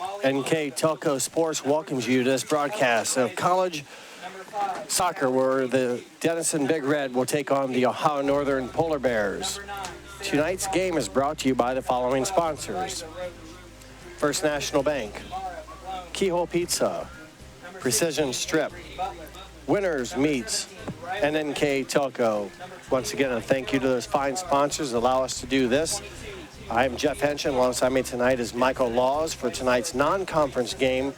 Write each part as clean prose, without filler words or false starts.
NK Telco Sports welcomes you to this broadcast of college soccer, where the Denison Big Red will take on the Ohio Northern Polar Bears. Tonight's game is brought to you by the following sponsors: First National Bank, Keyhole Pizza, Precision Strip, Winners Meats, and NK Telco. Once again, a thank you to those fine sponsors that allow us to do this. I'm Jeff Henshin. Alongside me tonight is Michael Laws for tonight's non-conference game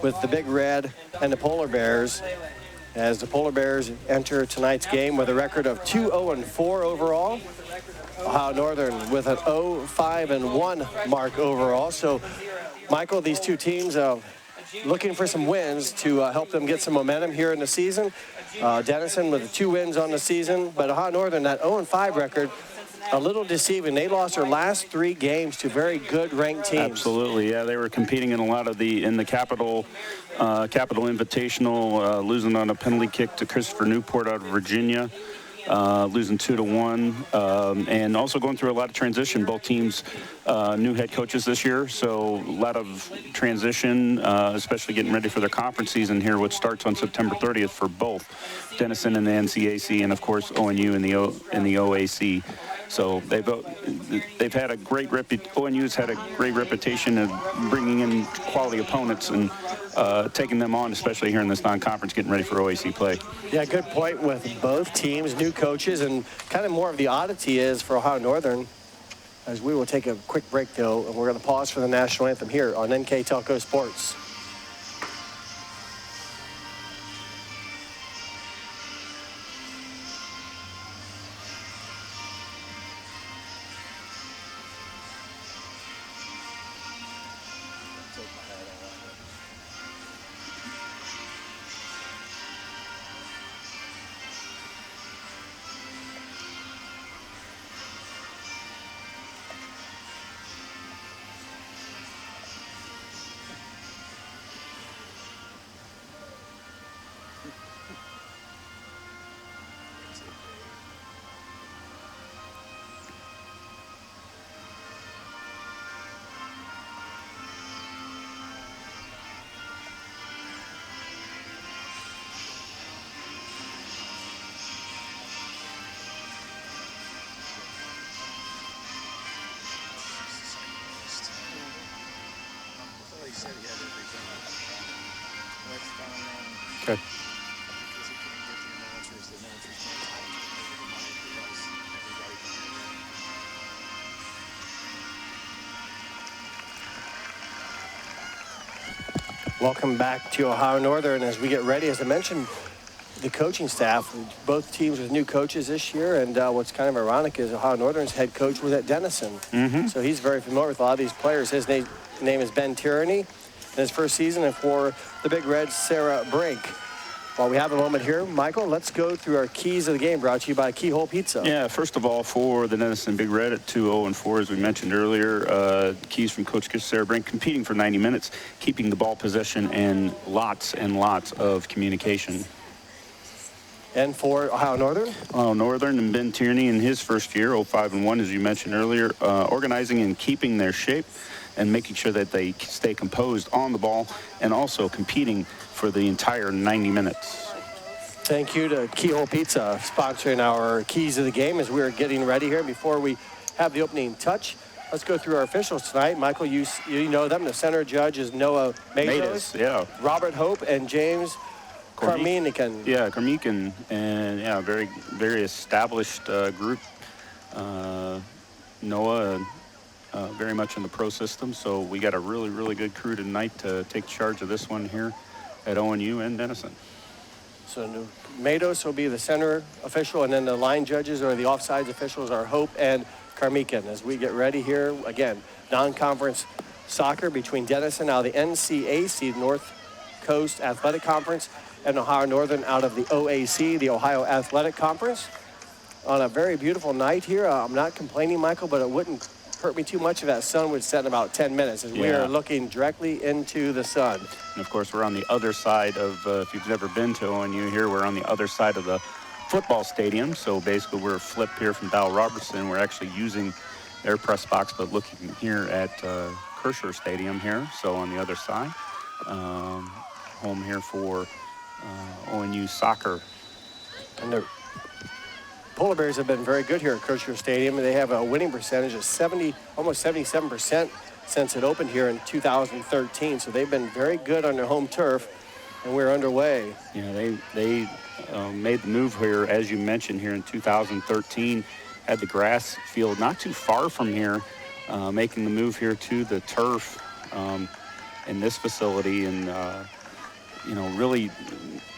with the Big Red and the Polar Bears, as the Polar Bears enter tonight's game with a record of 2-0-4 overall. Ohio Northern with an 0-5-1 mark overall. So, Michael, these two teams looking for some wins to help them get some momentum here in the season. Denison with 2 wins on the season, but Ohio Northern, that 0-5 record, a little deceiving. They lost their last 3 games to very good ranked teams. Absolutely, yeah. They were competing in a lot of in the Capital Invitational, losing on a penalty kick to Christopher Newport out of Virginia, losing 2-1, and also going through a lot of transition. Both teams new head coaches this year, so a lot of transition, especially getting ready for their conference season here, which starts on September 30th for both Denison and the NCAC, and of course ONU and the OAC. So they've had a great ONU's had a great reputation of bringing in quality opponents and taking them on, especially here in this non-conference, getting ready for OAC play. Yeah, good point with both teams, new coaches, and kind of more of the oddity is for Ohio Northern, as we will take a quick break, though, and we're going to pause for the national anthem here on NK Telco Sports. Okay. Welcome back to Ohio Northern as we get ready. As I mentioned, the coaching staff, both teams with new coaches this year, and what's kind of ironic is Ohio Northern's head coach was at Denison. Mm-hmm. So he's very familiar with a lot of these players. His name is Ben Tierney in his first season, and for the Big Red, Sarah Brink. While we have a moment here, Michael, let's go through our keys of the game, brought to you by Keyhole Pizza. Yeah, first of all, for the Denison Big Red at 2-0-4, as we mentioned earlier, keys from Coach Sarah Brink, competing for 90 minutes, keeping the ball possession, and lots of communication. And for Ohio Northern? Ohio Northern and Ben Tierney in his first year, 0-5-1, as you mentioned earlier, organizing and keeping their shape and making sure that they stay composed on the ball and also competing for the entire 90 minutes. Thank you to Keyhole Pizza sponsoring our keys of the game as we're getting ready here. Before we have the opening touch, let's go through our officials tonight. Michael, you know them. The center judge is Noah Matos, yeah. Robert Hope, and James Karminikan. Yeah, Karminikan, and yeah, very established group. Noah, very much in the pro system, so we got a really good crew tonight to take charge of this one here at ONU and Denison. So Matos will be the center official, and then the line judges or the offsides officials are Hope and Karmikin. As we get ready here, again, non-conference soccer between Denison out of the NCAC, North Coast Athletic Conference, and Ohio Northern out of the OAC, the Ohio Athletic Conference. On a very beautiful night here. I'm not complaining, Michael, but it wouldn't hurt me too much if that sun would set in about 10 minutes as we are looking directly into the sun. And of course, we're on the other side of, if you've never been to ONU here, we're on the other side of the football stadium. So basically we're flipped here from Dow Robertson. We're actually using their press box, but looking here at Kersher Stadium here, so on the other side. Home here for ONU soccer. And the Polar Bears have been very good here at Kersher Stadium. They have a winning percentage of almost 77% since it opened here in 2013. So they've been very good on their home turf, and we're underway. Yeah, they made the move here, as you mentioned, here in 2013. Had the grass field not too far from here, making the move here to the turf in this facility. And, really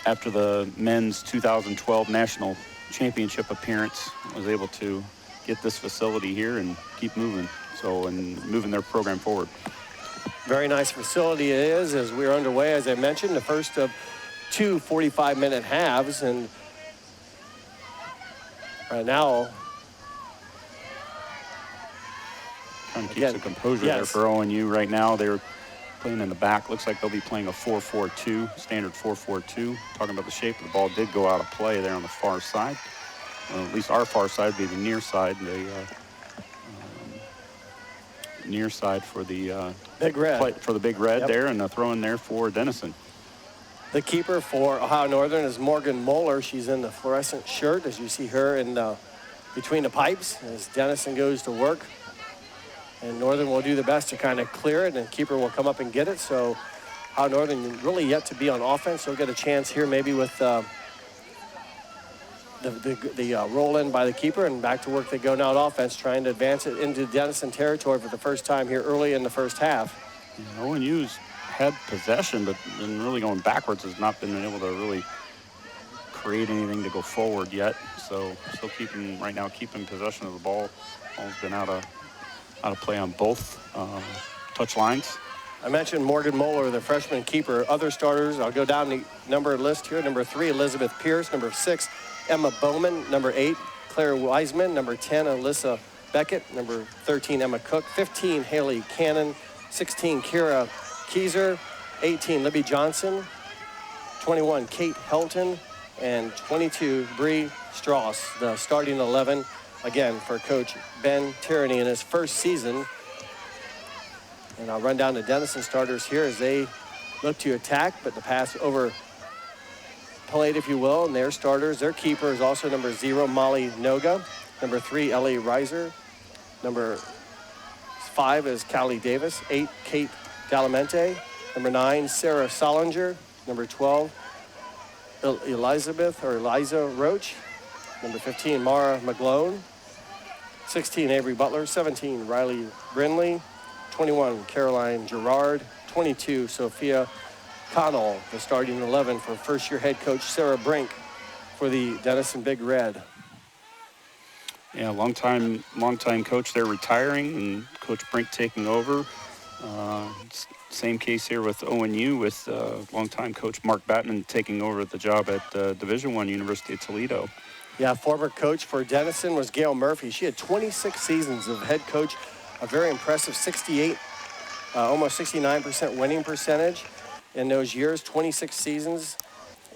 after the men's 2012 national championship appearance, was able to get this facility here and keep moving. And moving their program forward. Very nice facility it is as we're underway, as I mentioned, the first of two 45-minute halves. And right now, trying to keep some composure there for ONU right now. They're playing in the back. Looks like they'll be playing a 4-4-2, standard 4-4-2. Talking about the shape of the ball, did go out of play there on the far side. At least our far side would be the near side. Near side for the Big Red. For the Big Red there, and a throw in there for Denison. The keeper for Ohio Northern is Morgan Moeller. She's in the fluorescent shirt, as you see her in between the pipes as Denison goes to work. And Northern will do the best to kind of clear it, and keeper will come up and get it. So Ohio Northern really yet to be on offense. They'll get a chance here maybe with the roll in by the keeper, and back to work they go now on offense, trying to advance it into Denison territory for the first time here early in the first half. ONU's had possession, but been really going backwards, has not been able to really create anything to go forward yet. So still keeping possession of the ball. Ball's been out of play on both touch lines. I mentioned Morgan Moeller, the freshman keeper. Other starters, I'll go down the number list here. Number 3, Elizabeth Pierce. Number 6, Emma Bowman. Number 8, Claire Wiseman. Number 10, Alyssa Beckett. Number 13, Emma Cook. 15, Haley Cannon. 16, Kira Keyser. 18, Libby Johnson. 21, Kate Helton. And 22, Bree Strauss, the starting 11, again, for Coach Ben Tierney in his first season. And I'll run down the Denison starters here as they look to attack, but the pass over played, if you will, and their starters. Their keeper is also number 0, Molly Noga. Number 3, Ellie Reiser. Number 5 is Callie Davis. 8, Kate Dalamente. Number 9, Sarah Solinger. Number 12, Eliza Roach. Number 15, Mara McGlone. 16, Avery Butler. 17, Riley Brinley. 21, Caroline Gerard. 22, Sophia Connell, the starting 11 for first-year head coach Sarah Brink for the Denison Big Red. Yeah, long-time coach there retiring, and Coach Brink taking over. Same case here with ONU, with long-time coach Mark Batman taking over the job at Division I University of Toledo. Yeah, former coach for Denison was Gail Murphy. She had 26 seasons of head coach, a very impressive 68, almost 69% winning percentage in those years, 26 seasons.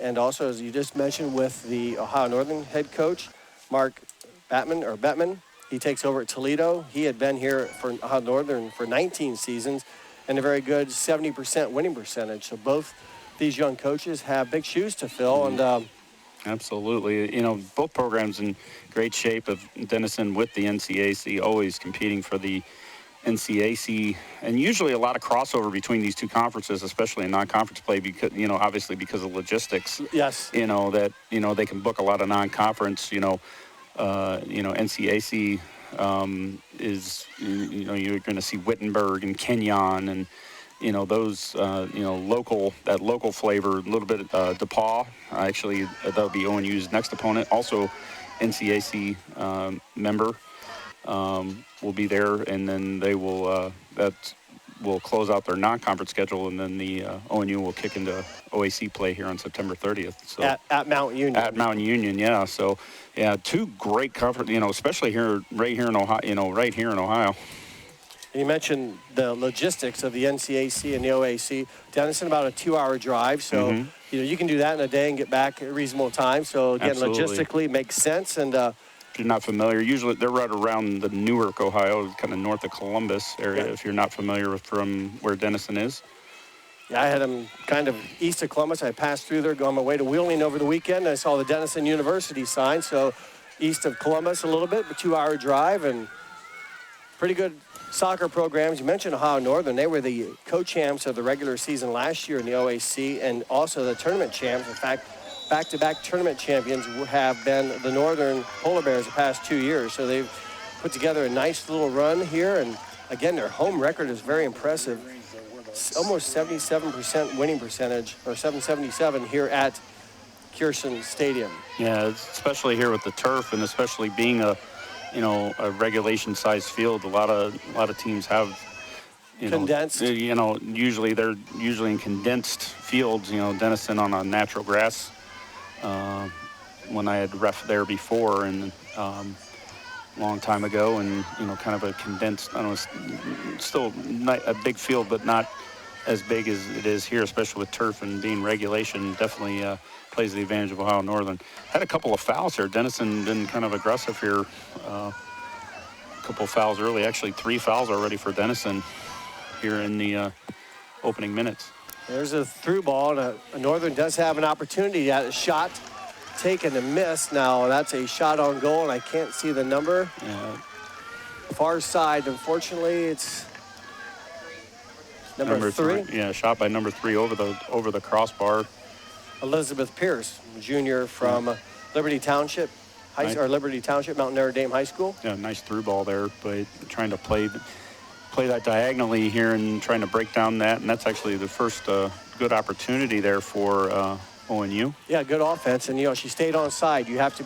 And also, as you just mentioned, with the Ohio Northern head coach, Mark Batman, he takes over at Toledo. He had been here for Ohio Northern for 19 seasons and a very good 70% winning percentage. So both these young coaches have big shoes to fill. And absolutely. Both programs in great shape. Of Denison with the NCAC, always competing for the NCAC, and usually a lot of crossover between these two conferences, especially in non-conference play, because obviously because of logistics. Yes. That they can book a lot of non-conference. NCAC is you're going to see Wittenberg and Kenyon and those local flavor, a little bit DePaul. Actually, that'll be ONU's next opponent. Also, NCAC member. Will be there, and then they will that will close out their non-conference schedule, and then the ONU will kick into OAC play here on September 30th. So at Mount Union. At Mount Union, yeah. So yeah, two great conference, especially right here in Ohio. You mentioned the logistics of the NCAC and the OAC. Denison, about a 2-hour drive, so you can do that in a day and get back at a reasonable time. So again, Absolutely. Logistically, it makes sense. And if you're not familiar, usually they're right around the Newark, Ohio, kind of north of Columbus area, if you're not familiar with from where Denison is. Yeah, I had them kind of east of Columbus. I passed through there, on my way to Wheeling over the weekend. I saw the Denison University sign, so east of Columbus a little bit, but 2-hour drive, and pretty good soccer programs. You mentioned Ohio Northern. They were the co-champs of the regular season last year in the OAC and also the tournament champs. In fact, back-to-back tournament champions have been the Northern Polar Bears the past 2 years. So they've put together a nice little run here. And again, their home record is very impressive. Almost 77% winning percentage, or 777 here at Kearson Stadium. Yeah, especially here with the turf, and especially being a regulation-sized field. A lot of teams have, condensed. Usually they're in condensed fields. Denison on a natural grass. When I had ref there before, and long time ago, and kind of a condensed. I don't know, still not a big field, but not as big as it is here, especially with turf and being regulation. Definitely plays the advantage of Ohio Northern. Had a couple of fouls here. Denison been kind of aggressive here. A couple of fouls early. Actually, 3 fouls already for Denison here in the opening minutes. There's a through ball, and a Northern does have an opportunity at a shot taken and missed. Now that's a shot on goal, and I can't see the number. Yeah. Far side, unfortunately, it's number 3. Yeah, shot by number 3 over the crossbar. Elizabeth Pierce, junior from Liberty Township, Liberty Township, Mount Airy Dame High School. Yeah, nice through ball there, but trying to play that diagonally here and trying to break down that, and that's actually the first good opportunity there for ONU. Yeah, good offense, and she stayed on side. You have to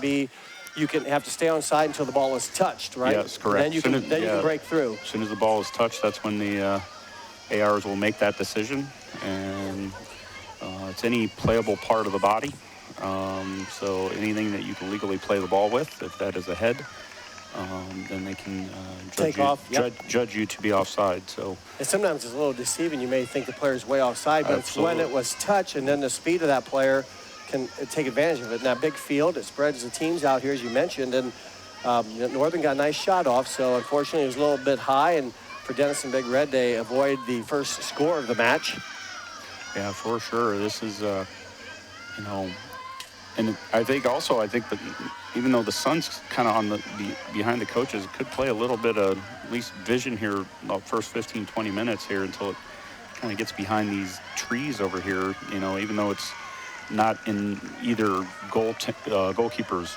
stay on side until the ball is touched, right? Yes, correct. And then you can break through. As soon as the ball is touched, that's when the ARs will make that decision, and it's any playable part of the body. So anything that you can legally play the ball with, if that is a head, then they can judge you to be offside. So, and sometimes it's a little deceiving. You may think the player's way offside, but absolutely. It's when it was touched, and then the speed of that player can take advantage of it. Now, big field, it spreads the teams out here, as you mentioned, and Northern got a nice shot off, so unfortunately it was a little bit high, and for Denison Big Red, they avoid the first score of the match. Yeah, for sure. This is, and I think that even though the sun's kind of on the behind the coaches, it could play a little bit of at least vision here the first 15, 20 minutes here until it kind of gets behind these trees over here, even though it's not in either goalkeeper's,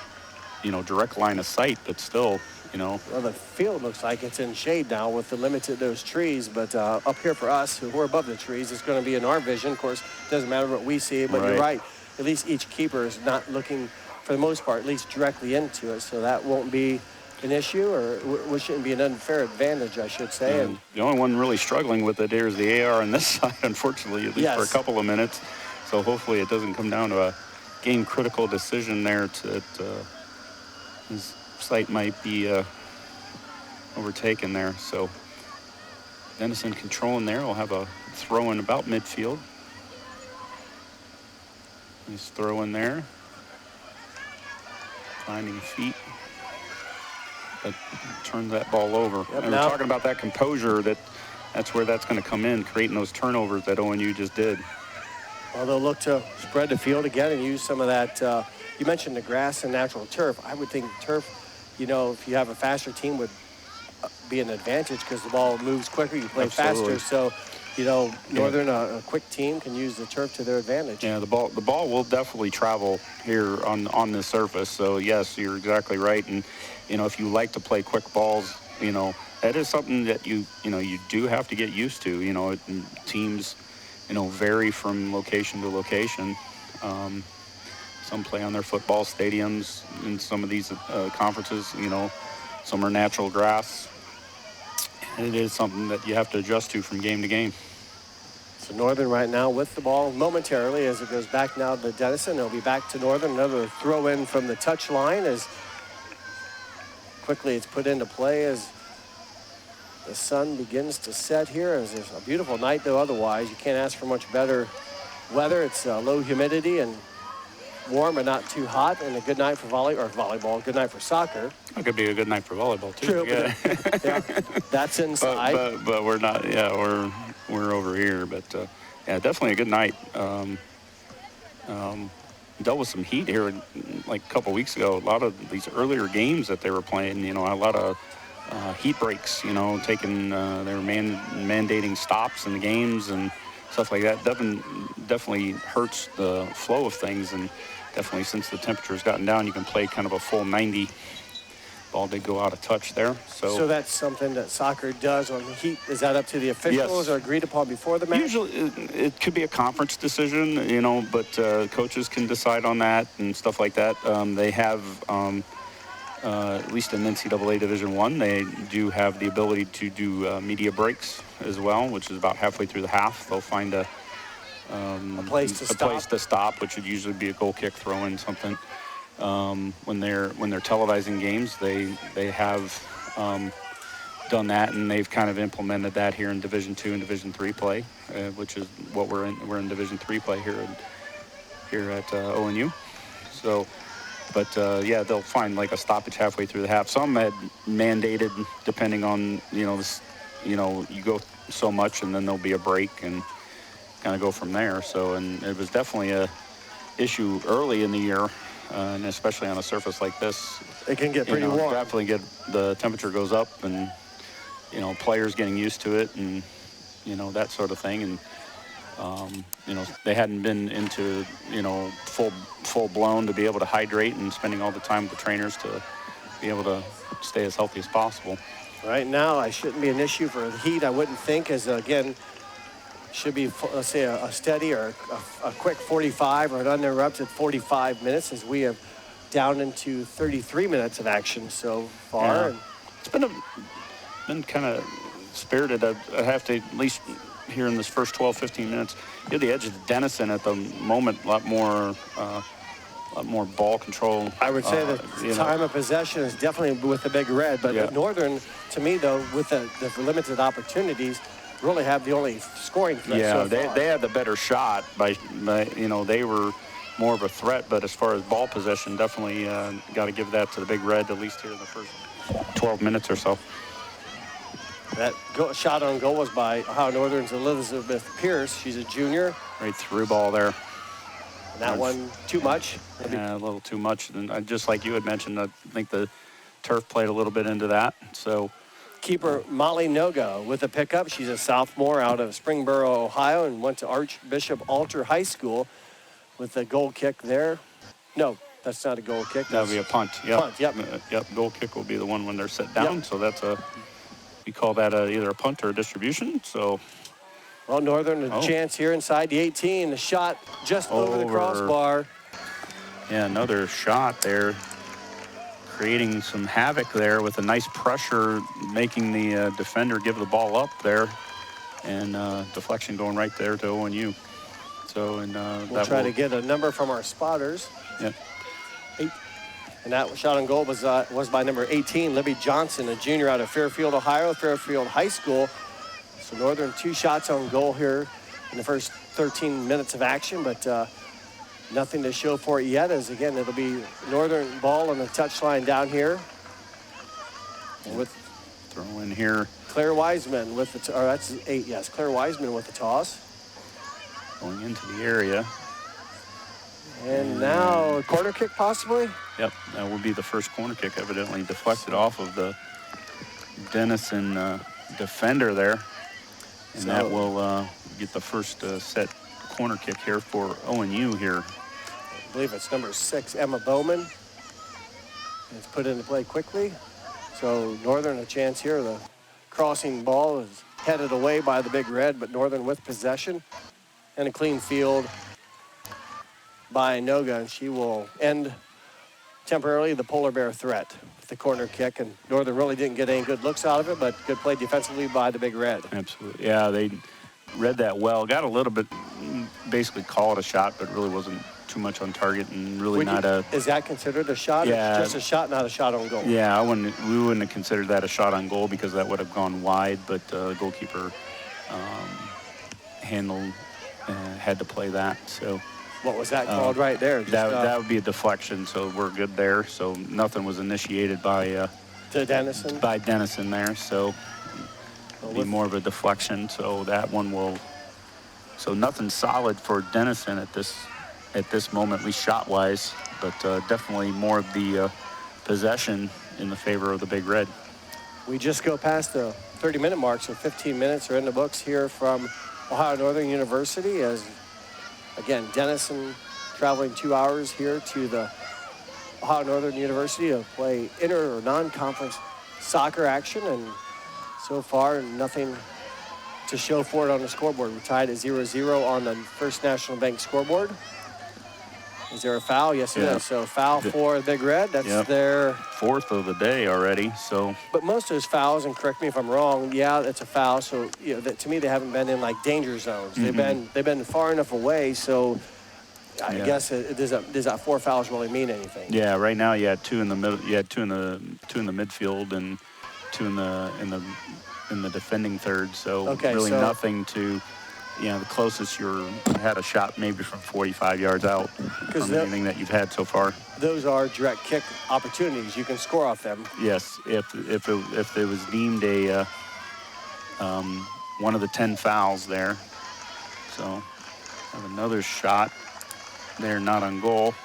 direct line of sight, but still, Well, the field looks like it's in shade now with the limited those trees, but up here for us, who are above the trees, it's going to be in our vision. Of course, it doesn't matter what we see, but You're right. At least each keeper is not looking, for the most part, at least directly into it, so that won't be an issue, or which shouldn't be an unfair advantage, I should say. And the only one really struggling with it here is the AR on this side, unfortunately, at least for a couple of minutes. So hopefully it doesn't come down to a game-critical decision there. His sight might be overtaken there. So Denison controlling there. We'll have a throw in about midfield. Nice throw in there. Finding feet. But turns that ball over. Yep, and we're talking about that composure, that's where that's going to come in, creating those turnovers that ONU just did. Well, they'll look to spread the field again and use some of that. You mentioned the grass and natural turf. I would think turf, if you have a faster team, would be an advantage because the ball moves quicker, you play Absolutely. faster. So, Northern, a quick team, can use the turf to their advantage. Yeah, the ball will definitely travel here on this surface. So, yes, you're exactly right. And, if you like to play quick balls, that is something that you do have to get used to. Teams, vary from location to location. Some play on their football stadiums in some of these conferences, some are natural grass. And it is something that you have to adjust to from game to game. So Northern right now with the ball momentarily as it goes back now to Denison. It'll be back to Northern. Another throw in from the touch line as quickly it's put into play as the sun begins to set here. As it's a beautiful night though otherwise. You can't ask for much better weather. It's low humidity and warm but not too hot, and a good night for volleyball, good night for soccer. It could be a good night for volleyball too. True, Yeah. yeah, that's inside. but we're not. Yeah, we're over here. But yeah, definitely a good night. Dealt with some heat here like a couple weeks ago. A lot of these earlier games that they were playing, a lot of heat breaks. Taking they were mandating stops in the games and stuff like that. Definitely hurts the flow of things, and definitely since the temperature's gotten down, you can play kind of a full 90. Ball did go out of touch there. So that's something that soccer does on the heat. Is that up to the officials or agreed upon before the match? Usually it could be a conference decision, but coaches can decide on that and stuff like that. They have, at least in NCAA Division I, they do have the ability to do media breaks as well, which is about halfway through the half. They'll find a place to stop, which would usually be a goal kick, throw in something. When they're televising games, they have done that, and they've kind of implemented that here in Division II and Division III play, which is what we're in. We're in Division III play here at ONU. So, but yeah, they'll find like a stoppage halfway through the half. Some had mandated, depending on you go so much, and then there'll be a break and kind of go from there. So, and it was definitely a issue early in the year. And especially on a surface like this, it can get pretty warm. Definitely the temperature goes up, and players getting used to it, and that sort of thing. And they hadn't been into full blown to be able to hydrate, and spending all the time with the trainers to be able to stay as healthy as possible. Right now, I shouldn't be an issue for the heat. I wouldn't think, as again. Should be, let's say, a steady or a quick 45 or an uninterrupted 45 minutes, as we have down into 33 minutes of action so far. Yeah. And it's been kind of spirited. I have to, at least here in this first 12, 15 minutes, you're the edge of Denison at the moment, a lot more ball control. I would say that time of possession is definitely with the Big Red, but Northern, to me, though, with the limited opportunities, really have the only scoring threat. Yeah, so far. They had the better shot by they were more of a threat, but as far as ball possession, definitely got to give that to the Big Red, at least here in the first 12 minutes or so. That shot on goal was by Ohio Northern's Elizabeth Pierce. She's a junior. Right through ball there. And that one too much. Yeah, a little too much. And just like you had mentioned, I think the turf played a little bit into that. So. Keeper Molly Noga with a pickup. She's a sophomore out of Springboro, Ohio, and went to Archbishop Alter High School with a goal kick there. No, that's not a goal kick. That would be a punt. Yep. Punt, yep. Yep, goal kick will be the one when they're set down. Yep. So that's we call that either a punt or a distribution. So. Well, Northern a chance here inside the 18. The shot just over the crossbar. Yeah, another shot there. Creating some havoc there with a nice pressure, making the defender give the ball up there, and deflection going right there to ONU. So, and we'll try to get a number from our spotters. Yep. 8. And that shot on goal was by number 18, Libby Johnson, a junior out of Fairfield, Ohio, Fairfield High School. So Northern 2 shots on goal here in the first 13 minutes of action, but nothing to show for it yet, as again, it'll be Northern ball on the touchline down here. With throw in here. Claire Wiseman with the, that's 8, yes, Claire Wiseman with the toss. Going into the area. And now a corner kick possibly? Yep, that would be the first corner kick, evidently deflected off of the Denison defender there. And that will get the first set corner kick here for ONU here. I believe it's number 6, Emma Bowman. It's put into play quickly. So Northern a chance here. The crossing ball is headed away by the Big Red, but Northern with possession. And a clean field by Noga, and she will end temporarily the Polar Bear threat with the corner kick. And Northern really didn't get any good looks out of it, but good play defensively by the Big Red. Absolutely. Yeah, they read that well. Got a little bit, basically call it a shot, but really wasn't too much on target, and really Is that considered a shot? Yeah. It's just a shot, not a shot on goal. Yeah, we wouldn't have considered that a shot on goal because that would have gone wide, but the goalkeeper handled, had to play that. So What was that called right there? Just, that would be a deflection, so we're good there. So nothing was initiated by to Denison? By Denison there, so it'll be more of a deflection. So that one will. So nothing solid for Denison at this moment, at least shot wise, but definitely more of the possession in the favor of the Big Red. We just go past the 30-minute mark, so 15 minutes are in the books here from Ohio Northern University as, again, Denison traveling 2 hours here to the Ohio Northern University to play inter or non-conference soccer action, and so far nothing to show for it on the scoreboard. We're tied at 0-0 on the First National Bank scoreboard. Is there a foul? Yes, it is. So foul for the Big Red. That's their fourth of the day already. So, but most of those fouls, and correct me if I'm wrong, it's a foul. So to me, they haven't been in like danger zones. Mm-hmm. They've been far enough away. So I guess does that 4 fouls really mean anything? Yeah, right now you had 2 in the middle. You had 2 in the midfield and 2 in the defending third. So really nothing to. The closest you had a shot maybe from 45 yards out from anything that you've had so far. Those are direct kick opportunities. You can score off them. Yes, if it was deemed a one of the 10 fouls there. So have another shot there, not on goal.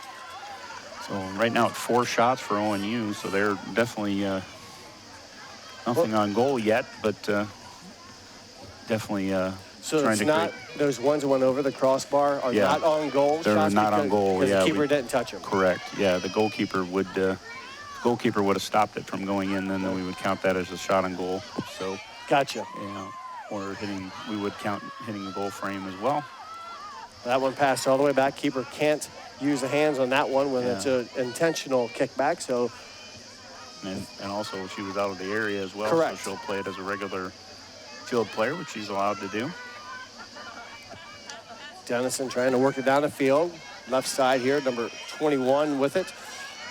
So right now it's 4 shots for ONU. So they're definitely nothing on goal yet, but definitely. So it's not those ones that went over the crossbar are not on goal. They're not on goal. Because the keeper didn't touch them. Correct. Yeah, the goalkeeper would have stopped it from going in, and then we would count that as a shot on goal. So. Gotcha. Yeah, or we would count hitting the goal frame as well. That one passed all the way back. Keeper can't use the hands on that one when it's an intentional kickback. So. And also she was out of the area as well. Correct. So she'll play it as a regular field player, which she's allowed to do. Denison trying to work it down the field. Left side here, number 21 with it.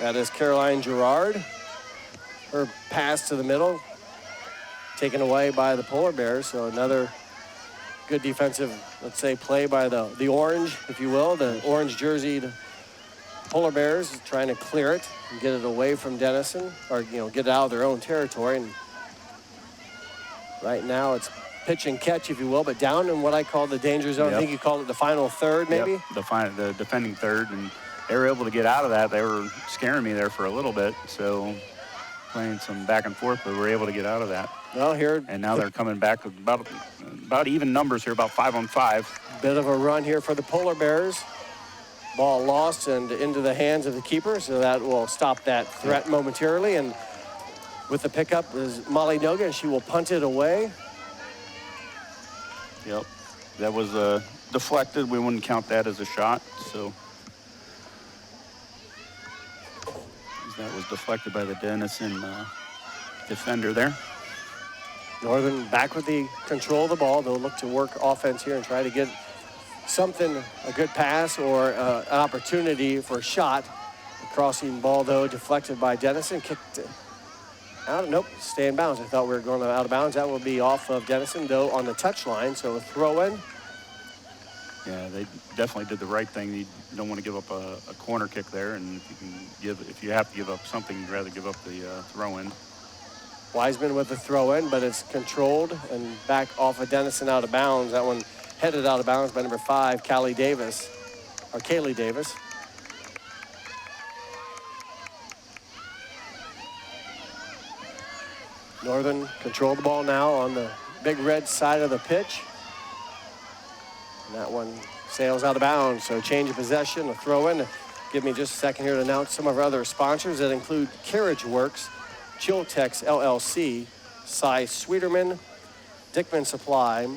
That is Caroline Gerard. Her pass to the middle, taken away by the Polar Bears. So another good defensive, let's say, play by the orange, if you will, the orange jerseyed Polar Bears, trying to clear it and get it away from Denison, or get it out of their own territory. And right now it's pitch and catch, if you will, but down in what I call the danger zone. I think you called it the final third, maybe? Yep, the defending third, and they were able to get out of that. They were scaring me there for a little bit, so playing some back and forth, but we were able to get out of that. Well, here. And now they're coming back with about even numbers here, about 5-on-5. Bit of a run here for the Polar Bears. Ball lost and into the hands of the keeper, so that will stop that threat momentarily. And with the pickup is Molly Noga, and she will punt it away. Yep, that was deflected. We wouldn't count that as a shot, so that was deflected by the Denison defender there. Northern back with the control of the ball. They'll look to work offense here and try to get something, a good pass or an opportunity for a shot. The crossing ball, though, deflected by Denison, kicked out. Nope, stay in bounds. I thought we were going out of bounds. That will be off of Denison, though, on the touchline. So a throw-in. Yeah, they definitely did the right thing. You don't want to give up a corner kick there, and if you have to give up something, you'd rather give up the throw-in. Wiseman with the throw-in, but it's controlled and back off of Denison out of bounds. That one headed out of bounds by number 5, Kaylee Davis. Northern control the ball now on the Big Red side of the pitch. And that one sails out of bounds, so change of possession, a throw-in. Give me just a second here to announce some of our other sponsors that include Carriage Works, Chiltex LLC, Cy Sweeterman, Dickman Supply,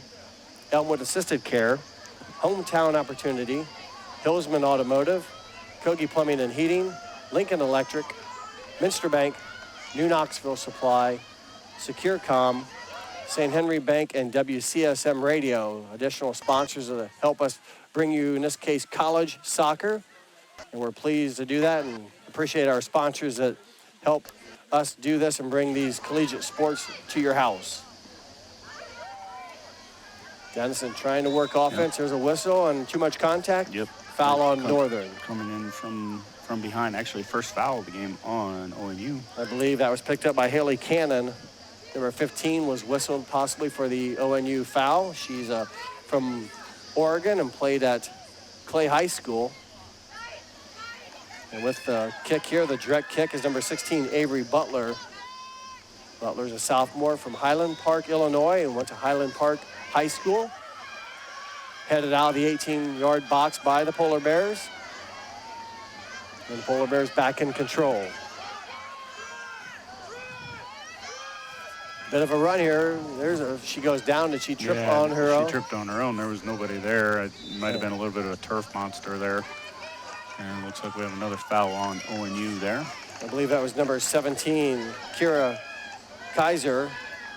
Elmwood Assisted Care, Hometown Opportunity, Hillsman Automotive, Kogi Plumbing and Heating, Lincoln Electric, Minster Bank, New Knoxville Supply, SecureCom, St. Henry Bank, and WCSM Radio. Additional sponsors that help us bring you, in this case, college soccer. And we're pleased to do that and appreciate our sponsors that help us do this and bring these collegiate sports to your house. Denison trying to work offense. There's a whistle and too much contact. Yep. Foul on Northern. Coming in from behind. Actually, first foul of the game on ONU. I believe that was picked up by Haley Cannon. Number 15 was whistled possibly for the ONU foul. She's from Oregon and played at Clay High School. And with the kick here, the direct kick is number 16, Avery Butler. Butler's a sophomore from Highland Park, Illinois, and went to Highland Park High School. Headed out of the 18-yard box by the Polar Bears. And the Polar Bears back in control. Bit of a run here. She goes down. Did she trip on her own? She tripped on her own. There was nobody there. It might have been a little bit of a turf monster there. And it looks like we have another foul on ONU there. I believe that was number 17, Kira Kaiser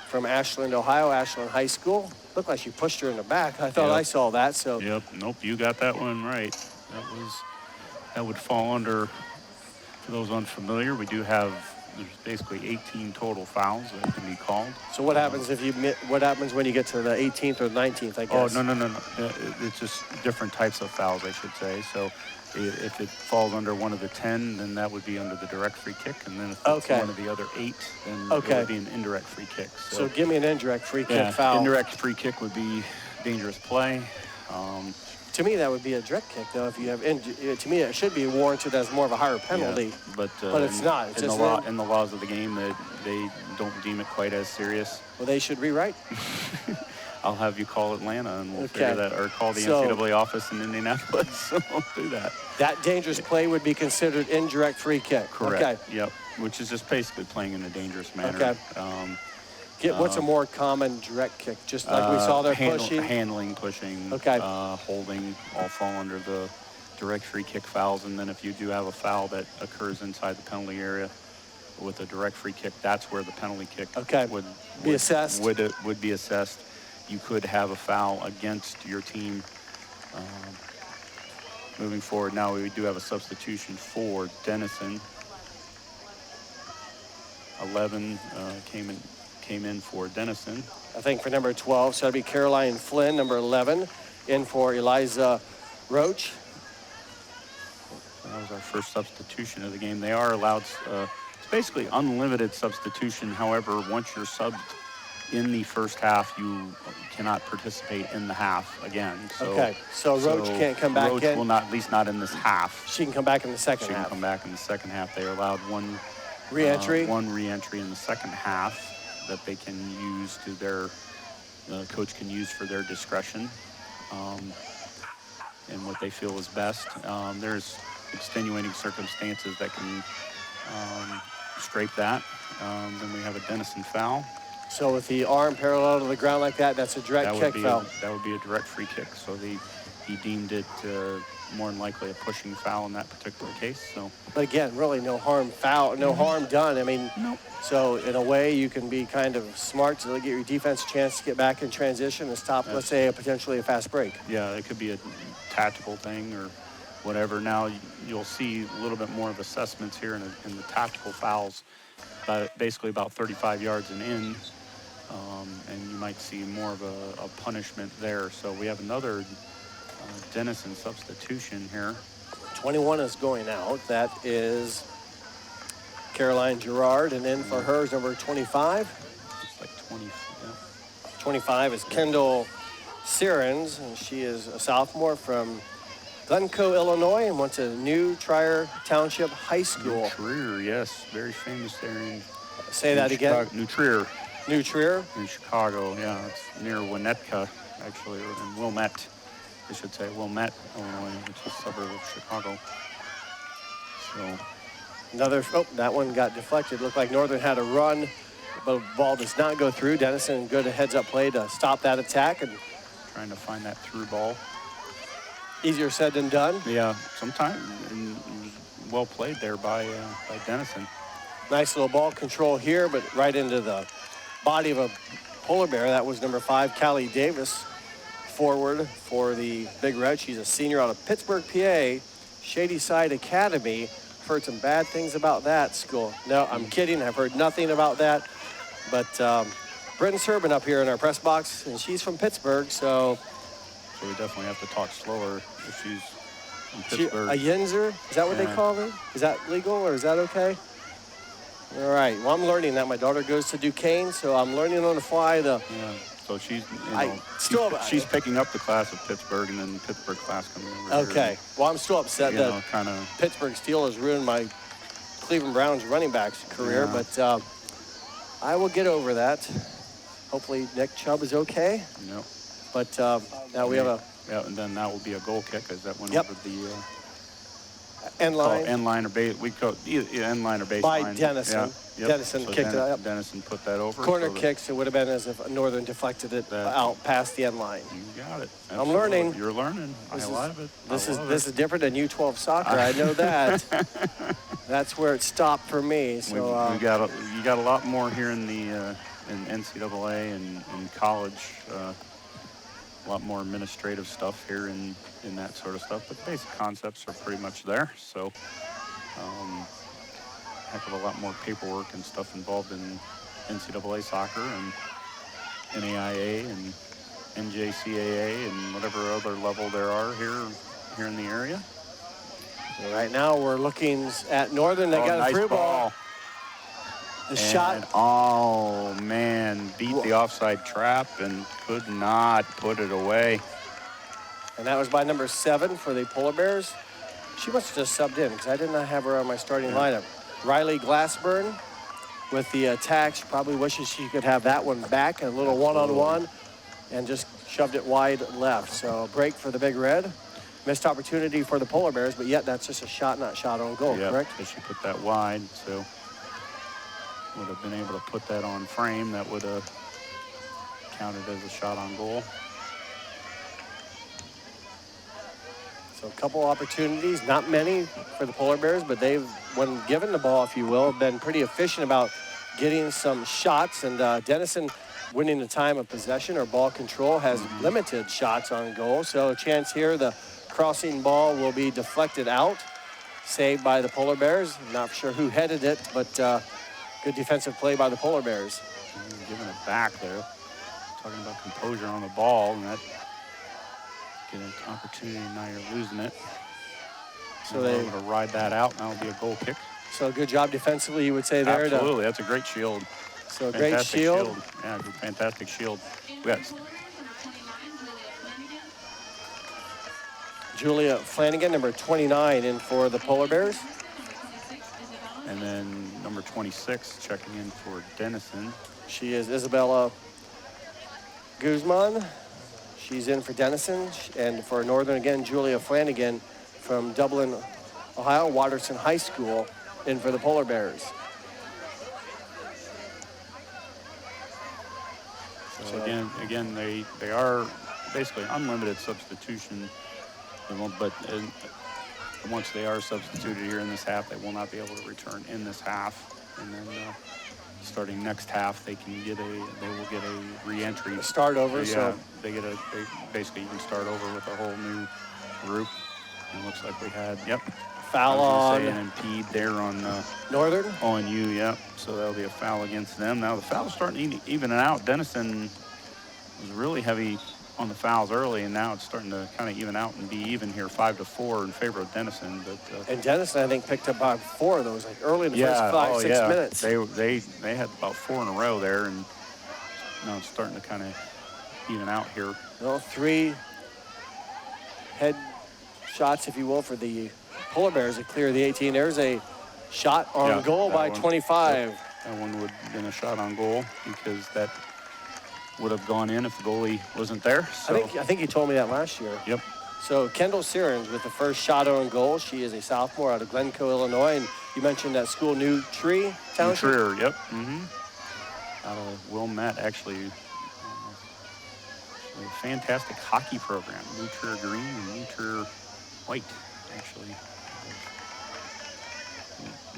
from Ashland, Ohio, Ashland High School. Looked like she pushed her in the back. I thought I saw that. So. Yep. Nope. You got that one right. That would fall under, for those unfamiliar, we do have, there's basically 18 total fouls that can be called. So what happens what happens when you get to the 18th or 19th, I guess? Oh, no. It's just different types of fouls, I should say. So if it falls under one of the 10, then that would be under the direct free kick. And then if it's one of the other 8, then it would be an indirect free kick. So give me an indirect free kick foul. Indirect free kick would be dangerous play. To me, that would be a direct kick, though. If you have, to me, it should be warranted as more of a higher penalty. Yeah, but it's not. It's in just the laws of the game, they don't deem it quite as serious. Well, they should rewrite. I'll have you call Atlanta, and we'll figure that, or call the NCAA office in Indianapolis. So we'll do that. That dangerous play would be considered indirect free kick. Correct. Okay. Yep. Which is just basically playing in a dangerous manner. Okay. What's a more common direct kick? Just like we saw there, pushing? Handling, pushing, holding, all fall under the direct free kick fouls. And then if you do have a foul that occurs inside the penalty area with a direct free kick, that's where the penalty kick would be assessed. Would be assessed. You could have a foul against your team. Moving forward, now we do have a substitution for Denison. 11 came in for Denison. I think for number 12, so that'd be Caroline Flynn, number 11, in for Eliza Roach. That was our first substitution of the game. They are allowed, it's basically unlimited substitution. However, once you're subbed in the first half, you cannot participate in the half again. So Roach can't come back in? Roach will not, at least not in this half. She can come back in the second half? She can come back in the second half. They are allowed one re-entry in the second half that they can use to their, coach can use for their discretion and what they feel is best. There's extenuating circumstances that can scrape that. Then we have a Denison foul. So with the arm parallel to the ground like that, that's a direct kick foul. That would be a direct free kick. So he deemed it more than likely a pushing foul in that particular case. So, but again, really no harm done. I mean, nope. So in a way, you can be kind of smart to get your defense a chance to get back in transition and stop, let's say, potentially a fast break. Yeah, it could be a tactical thing or whatever. Now you'll see a little bit more of assessments here in the tactical fouls, basically about 35 yards and in. And you might see more of a punishment there. So we have another Denison substitution here. 21 is going out. That is Caroline Gerard, and in for her is number 25. It's like 20. Yeah. 25 is Kendall Sirens, and she is a sophomore from Glencoe, Illinois, and went to New Trier Township High School. New Trier, yes, very famous there in. Say that again. New Trier. New Trier? In Chicago, yeah. It's near Winnetka, actually, or in Wilmette, I should say. Wilmette, Illinois, which is a suburb of Chicago. So. That one got deflected. Looked like Northern had a run, but the ball does not go through. Denison, good heads-up play to stop that attack. And trying to find that through ball. Easier said than done. Yeah, sometimes well played there by Denison. Nice little ball control here, but right into the body of a polar bear. That was number 5, Callie Davis, forward for the Big Red. She's a senior out of Pittsburgh, PA, Shady Side Academy. I've heard some bad things about that school. No, I'm kidding. I've heard nothing about that. But Britton Serban up here in our press box, and she's from Pittsburgh, so. So we definitely have to talk slower if she's from Pittsburgh. A Yinzer? Is that what they call it? Is that legal or is that okay? All right. Well, I'm learning that. My daughter goes to Duquesne, so I'm learning on the fly. So she's, she's picking up the class of Pittsburgh, and then the Pittsburgh class coming over. Okay. Well, I'm still upset that Pittsburgh Steelers ruined my Cleveland Browns running backs career, but I will get over that. Hopefully Nick Chubb is okay. Yep. But now we have a... Yeah, and then that will be a goal kick as that went over the... end line. End line or base. We call end line or base by line. Denison. Yep. Denison kicked it up. Denison put that over. Corner kicks, it would have been as if Northern deflected it out past the end line. You got it. Absolutely. I'm learning. You're learning. I love it. This is different than U12 soccer. I know that. That's where it stopped for me. So you got a lot more here in the in NCAA and in college. A lot more administrative stuff here in that sort of stuff, but the basic concepts are pretty much there. So, heck of a lot more paperwork and stuff involved in NCAA soccer and NAIA and NJCAA and whatever other level there are here in the area. So right now we're looking at Northern. They got a through ball. The shot. Oh man, beat the offside trap and could not put it away. And that was by number 7 for the Polar Bears. She must have just subbed in because I did not have her on my starting lineup. Riley Glassburn with the attack. She probably wishes she could have that one back, a little one-on-one, and just shoved it wide left. So a break for the Big Red. Missed opportunity for the Polar Bears, but yet that's just a shot, not shot on goal, correct? She put that wide, so would have been able to put that on frame. That would have counted as a shot on goal. So a couple opportunities, not many for the Polar Bears, but they've, when given the ball, if you will, been pretty efficient about getting some shots. And Denison, winning the time of possession or ball control, has limited shots on goal. So a chance here, the crossing ball will be deflected out, saved by the Polar Bears. Not sure who headed it, but good defensive play by the Polar Bears. Giving it back there. Talking about composure on the ball, and that get an opportunity. Now you're losing it. So they're able to ride that out. Now it'll be a goal kick. So good job defensively, you would say there. Absolutely, that's a great shield. So a great shield. Yeah, fantastic shield. We got Julia Flanagan, number 29, in for the Polar Bears. And then number 26 checking in for Denison. She is Isabella Guzman. She's in for Denison. And for Northern again, Julia Flanagan from Dublin, Ohio, Watterson High School, in for the Polar Bears. So again, they are basically unlimited substitution. But once they are substituted here in this half, they will not be able to return in this half. And then starting next half, they will get a re-entry. A start over. Yeah, so they basically you can start over with a whole new group. And it looks like we had foul on an impede there on Northern. ONU, yep. So that'll be a foul against them. Now the foul's starting to even it out. Denison was really heavy on the fouls early, and now it's starting to kind of even out and be even here, 5-4 in favor of Denison. But and Denison, I think, picked up about 4 of those, like early in the first 5-6 minutes. They had about 4 in a row there, and now it's starting to kind of even out here. Well, 3 head shots, if you will, for the Polar Bears to clear the 18. There's a shot on goal by 25. That one would have been a shot on goal because that would have gone in if the goalie wasn't there. So. I think you told me that last year. Yep. So Kendall Sirens with the first shot on goal. She is a sophomore out of Glencoe, Illinois. And you mentioned that school, New Tree Township? New Trier, yep. Out of Wilmette, actually. A fantastic hockey program. New Trier Green and New Trier White, actually.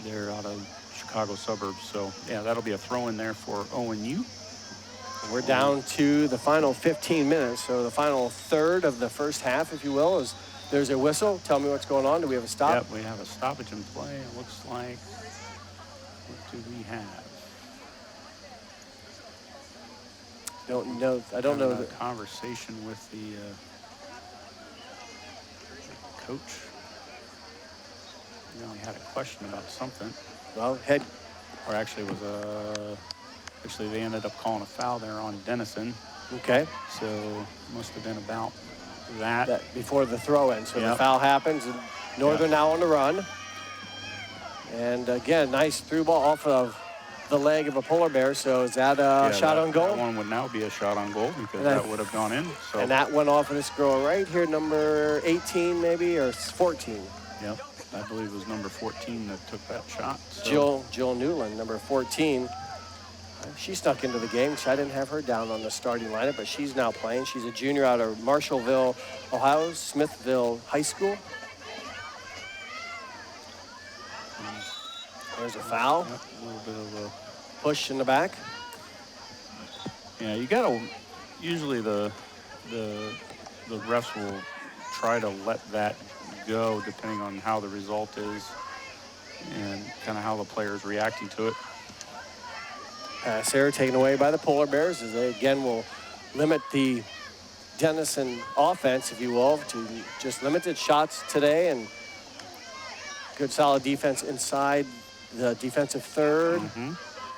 They're out of Chicago suburbs. So, yeah, that'll be a throw in there for ONU. We're down to the final 15 minutes. So the final third of the first half, if you will, is there's a whistle. Tell me what's going on. Do we have a stop? Yep, we have a stoppage in play. It looks like, what do we have? Don't know. I don't know. Having a conversation with the coach. You know, he had a question about something. Well, head. Or actually, it was actually they ended up calling a foul there on Denison. Okay. So must have been about that. Before the throw-in. So Yep. the foul happens, and Northern now on the run. And again, nice through ball off of the leg of a polar bear. So is that a shot on goal? That one would now be a shot on goal because that would have gone in. So. And that went off of this girl right here, number 18 maybe, or 14. Yep, I believe it was number 14 that took that shot. So. Jill Newland, number 14. She snuck into the game. I didn't have her down on the starting lineup, but she's now playing. She's a junior out of Marshallville, Ohio, Smithville High School. There's a foul. Yep, a little bit of a push in the back. Yeah, you gotta. Usually the refs will try to let that go depending on how the result is and kind of how the player is reacting to it. Pass here taken away by the Polar Bears as they again will limit the Denison offense, if you will, to just limited shots today and good solid defense inside the defensive third.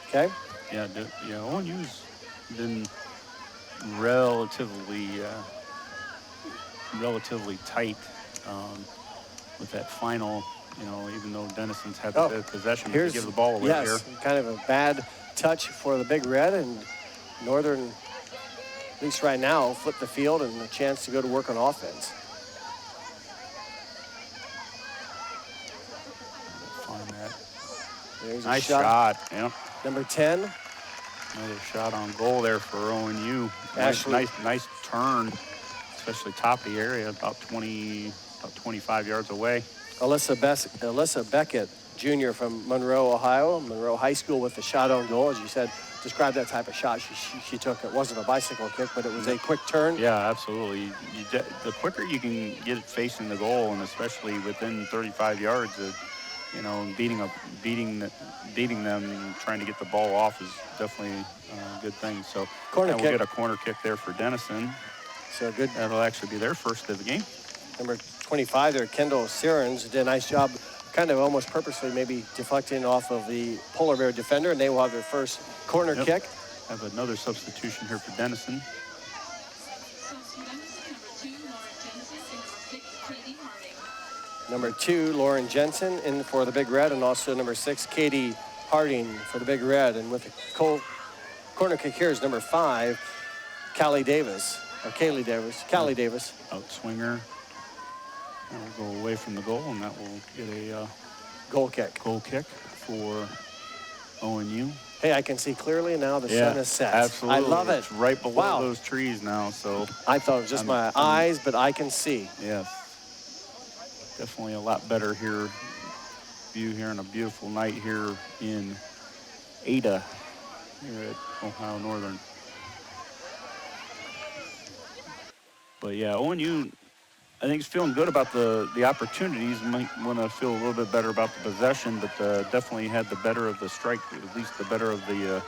Okay. Yeah, ONU's been relatively tight with that final. You know, even though Denison's had the possession to give the ball away here. Kind of a bad touch for the Big Red, and Northern, at least right now, flipped the field and a chance to go to work on offense. Find that. There's nice shot. Yep. Number 10. Another shot on goal there for ONU. Nice turn, especially top of the area, about 25 yards away. Alyssa Beckett, junior from Monroe, Ohio, Monroe High School, with the shot on goal. As you said, describe that type of shot she took. It wasn't a bicycle kick, but it was a quick turn. Yeah, absolutely. The quicker you can get it facing the goal, and especially within 35 yards, beating them, trying to get the ball off is definitely a good thing. So we'll get a corner kick there for Denison. So good. That'll actually be their first of the game. Number 25 there, Kendall Sirens, did a nice job, kind of almost purposely maybe deflecting off of the Polar Bear defender, and they will have their first corner kick. Have another substitution here for Denison. Number 2, Lauren Jensen in for the Big Red, and also number 6, Katie Harding for the Big Red. And with the corner kick here is number 5, Callie Davis. Out swinger. That'll go away from the goal, and that will get a goal kick. Goal kick for ONU. Hey, I can see clearly now the sun is set. Absolutely. I love it. It's right below those trees now, so. I thought it was just my eyes, but I can see. Yes. Definitely a lot better here. View here on a beautiful night here in Ada, here at Ohio Northern. But yeah, ONU, I think, is feeling good about the opportunities. Might want to feel a little bit better about the possession, but definitely had the better of the strike, at least the better of the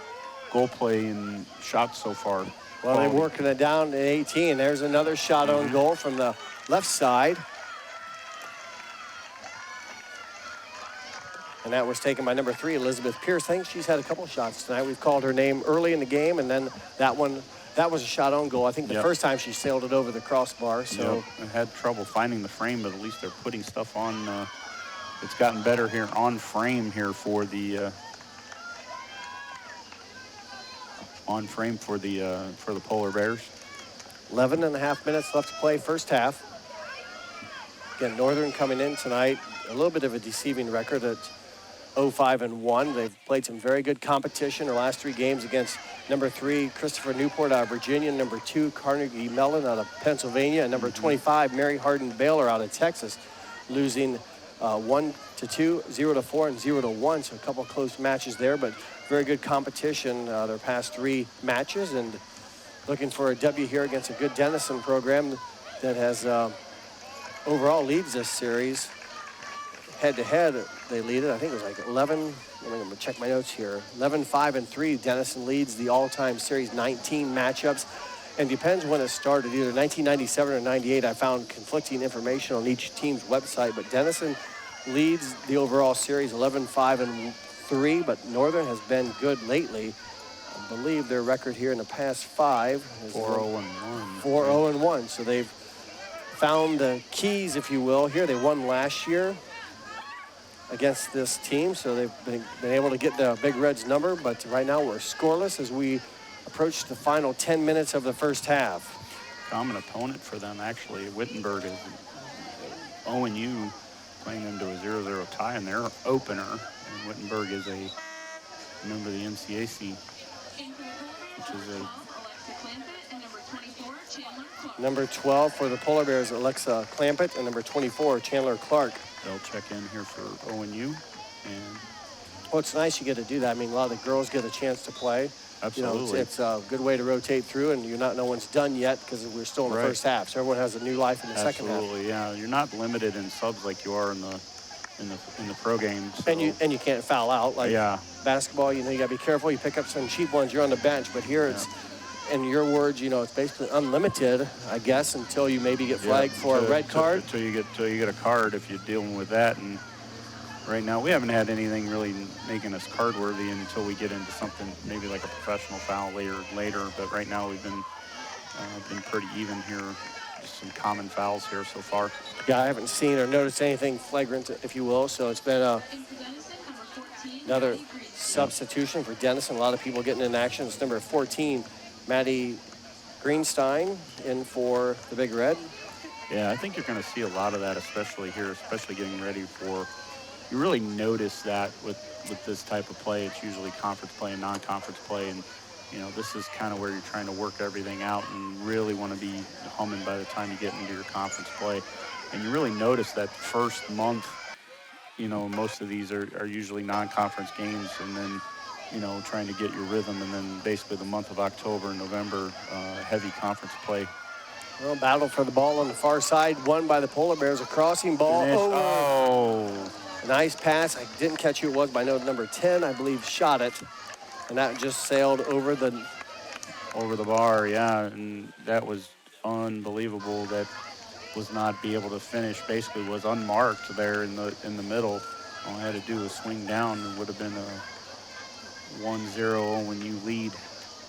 goal play and shots so far. Well, they're working it down to 18. There's another shot on goal from the left side. And that was taken by number 3, Elizabeth Pierce. I think she's had a couple shots tonight. We've called her name early in the game, and then that was a shot on goal. I think the first time she sailed it over the crossbar. So I had trouble finding the frame, but at least they're putting stuff on. It's gotten better here on frame here for the for the Polar Bears. 11 and a half minutes left to play, first half. Again, Northern coming in tonight, a little bit of a deceiving record at 0-5-1. They've played some very good competition their last 3 games against number 3, Christopher Newport out of Virginia, number 2, Carnegie Mellon out of Pennsylvania, and number 25, Mary Hardin Baylor out of Texas, losing 1-2, 0-4, and 0-1. So a couple of close matches there, but very good competition their past 3 matches, and looking for a W here against a good Denison program that has overall leads this series head-to-head, they lead it. I think it was like 11. I'm going to check my notes here. 11-5-3. Denison leads the all-time series 19 matchups. And depends when it started, either 1997 or 98. I found conflicting information on each team's website, but Denison leads the overall series 11-5-3, but Northern has been good lately. I believe their record here in the past 5 is 4-0-1. 4-0-1. So they've found the keys, if you will. Here they won last year against this team, so they've been able to get the Big Red's number, but right now we're scoreless as we approach the final 10 minutes of the first half. Common opponent for them, actually. Wittenberg is ONU playing them to a 0-0 tie in their opener. And Wittenberg is a member of the NCAC, which is a number 12 for the Polar Bears, Alexa Clampett, and number 24, Chandler Clark. They'll check in here for ONU. And well, it's nice you get to do that. I mean, a lot of the girls get a chance to play. Absolutely. You know, it's a good way to rotate through, and no one's done yet because we're still in the first half. So everyone has a new life in the second half. Absolutely, yeah. You're not limited in subs like you are in the pro games. So. And you can't foul out. Like basketball, you got to be careful. You pick up some cheap ones, you're on the bench. But here it's, in your words, it's basically unlimited, I guess, until you maybe get flagged for a red card. Until you get a card if you're dealing with that. And right now, we haven't had anything really making us card worthy until we get into something maybe like a professional foul later. But right now, we've been pretty even here. Just some common fouls here so far. Yeah, I haven't seen or noticed anything flagrant, if you will. So it's been another substitution for Denison. A lot of people getting in action. It's number 14, Maddie Greenstein, in for the Big Red. Yeah, I think you're going to see a lot of that, especially here, especially getting ready for. You really notice that with this type of play. It's usually conference play and non-conference play, and this is kind of where you're trying to work everything out and really want to be humming by the time you get into your conference play. And you really notice that first month, most of these are usually non-conference games, and then trying to get your rhythm, and then basically the month of October and November, heavy conference play. Well, battle for the ball on the far side, won by the Polar Bears. A crossing ball over. Oh. Nice pass. I didn't catch who it was, but I know number 10, I believe, shot it. And that just sailed over the bar, yeah. And that was unbelievable. That was not be able to finish. Basically was unmarked there in the middle. All I had to do was swing down. It would have been a 1-0 when you lead.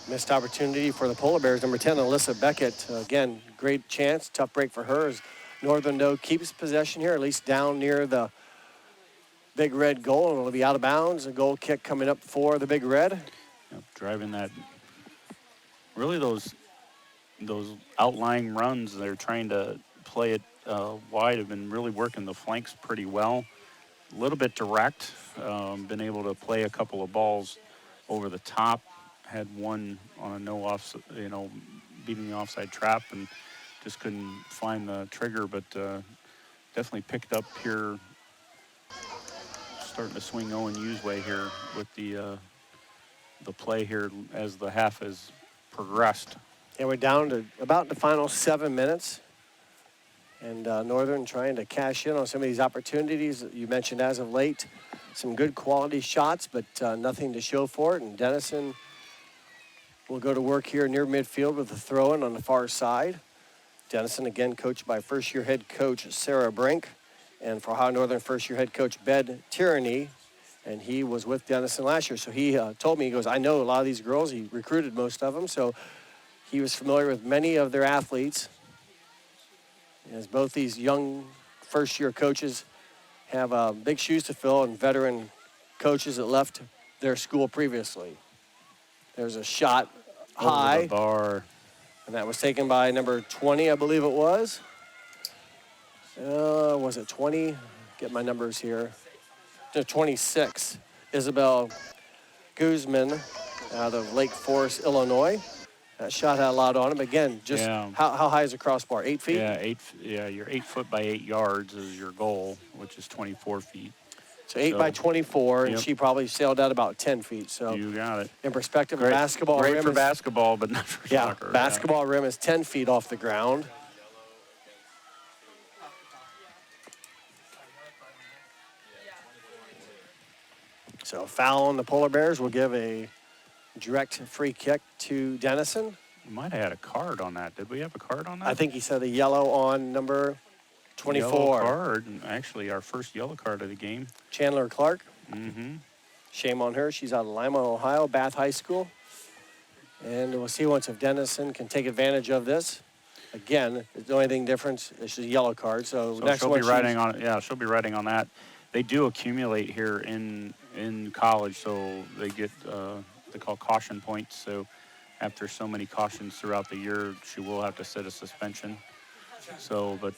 Missed opportunity for the Polar Bears. Number 10, Alyssa Beckett. Again, great chance. Tough break for her as Northern though keeps possession here, at least down near the Big Red goal, and it'll be out of bounds. A goal kick coming up for the Big Red. Yep, driving that. Really, those outlying runs, they're trying to play it wide, have been really working the flanks pretty well. A little bit direct. Been able to play a couple of balls over the top. Had one on a no off, beating the offside trap, and just couldn't find the trigger. But definitely picked up here. Starting to swing ONU's way here with the play here as the half has progressed. Yeah, we're down to about the final 7 minutes. And Northern trying to cash in on some of these opportunities that you mentioned as of late. Some good quality shots, but nothing to show for it. And Denison will go to work here near midfield with a throw-in on the far side. Denison, again, coached by first-year head coach Sarah Brink. And for Ohio Northern, first-year head coach Ben Tierney, and he was with Denison last year. So he told me, he goes, I know a lot of these girls. He recruited most of them, so he was familiar with many of their athletes. As both these young first-year coaches have big shoes to fill, and veteran coaches that left their school previously. There's a shot high. Over the bar. And that was taken by number 20, I believe it was. Was it 20? Get my numbers here. 26. Isabel Guzman out of Lake Forest, Illinois. That shot had a lot on him. Again, just how high is the crossbar? 8 feet? Yeah, you're 8 foot by 8 yards is your goal, which is 24 feet. So 8 by 24, and she probably sailed out about 10 feet. So you got it. In perspective, a basketball rim. Great for basketball, but not for soccer. Basketball rim is 10 feet off the ground. So foul on the Polar Bears will give a direct free kick to Denison. We might have had a card on that. Did we have a card on that? I think he said a yellow on number 24. Yellow card, and actually our first yellow card of the game. Chandler Clark. Mm-hmm. Shame on her. She's out of Lima, Ohio, Bath High School. And we'll see once if Denison can take advantage of this. Again, the only thing difference is she's a yellow card. So next she'll one be riding on it. Yeah, she'll be riding on that. They do accumulate here in college, so they get they call caution points. So after so many cautions throughout the year, she will have to sit a suspension. So, but